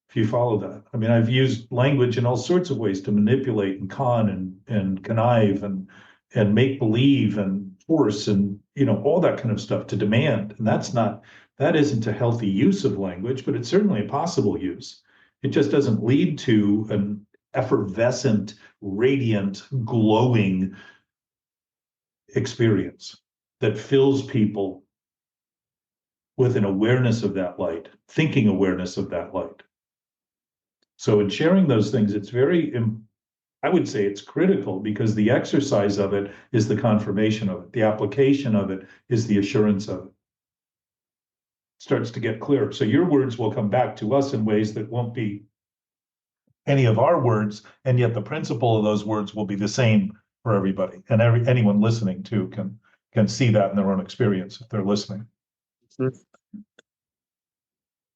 if you follow that. I mean, I've used language in all sorts of ways to manipulate and con and connive and make believe and force and, you know, all that kind of stuff to demand. And that isn't a healthy use of language, but it's certainly a possible use. It just doesn't lead to an effervescent, radiant, glowing experience that fills people with an awareness of that light, thinking awareness of that light. So in sharing those things, it's I would say it's critical, because the exercise of it is the confirmation of it. The application of it is the assurance of it. Starts to get clearer. So your words will come back to us in ways that won't be any of our words, and yet the principle of those words will be the same for everybody. And anyone listening too can see that in their own experience if they're listening.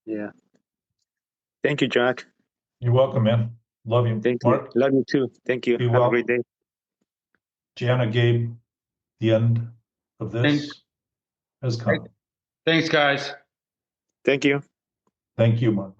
Yeah. Thank you, Jack. You're welcome, man. Love you. Thank Mark, you. Love you too. Thank you. be Have well. a great day. Gianna, Gabe, the end of this has come. Thanks, guys. Thank you. Thank you, Mark.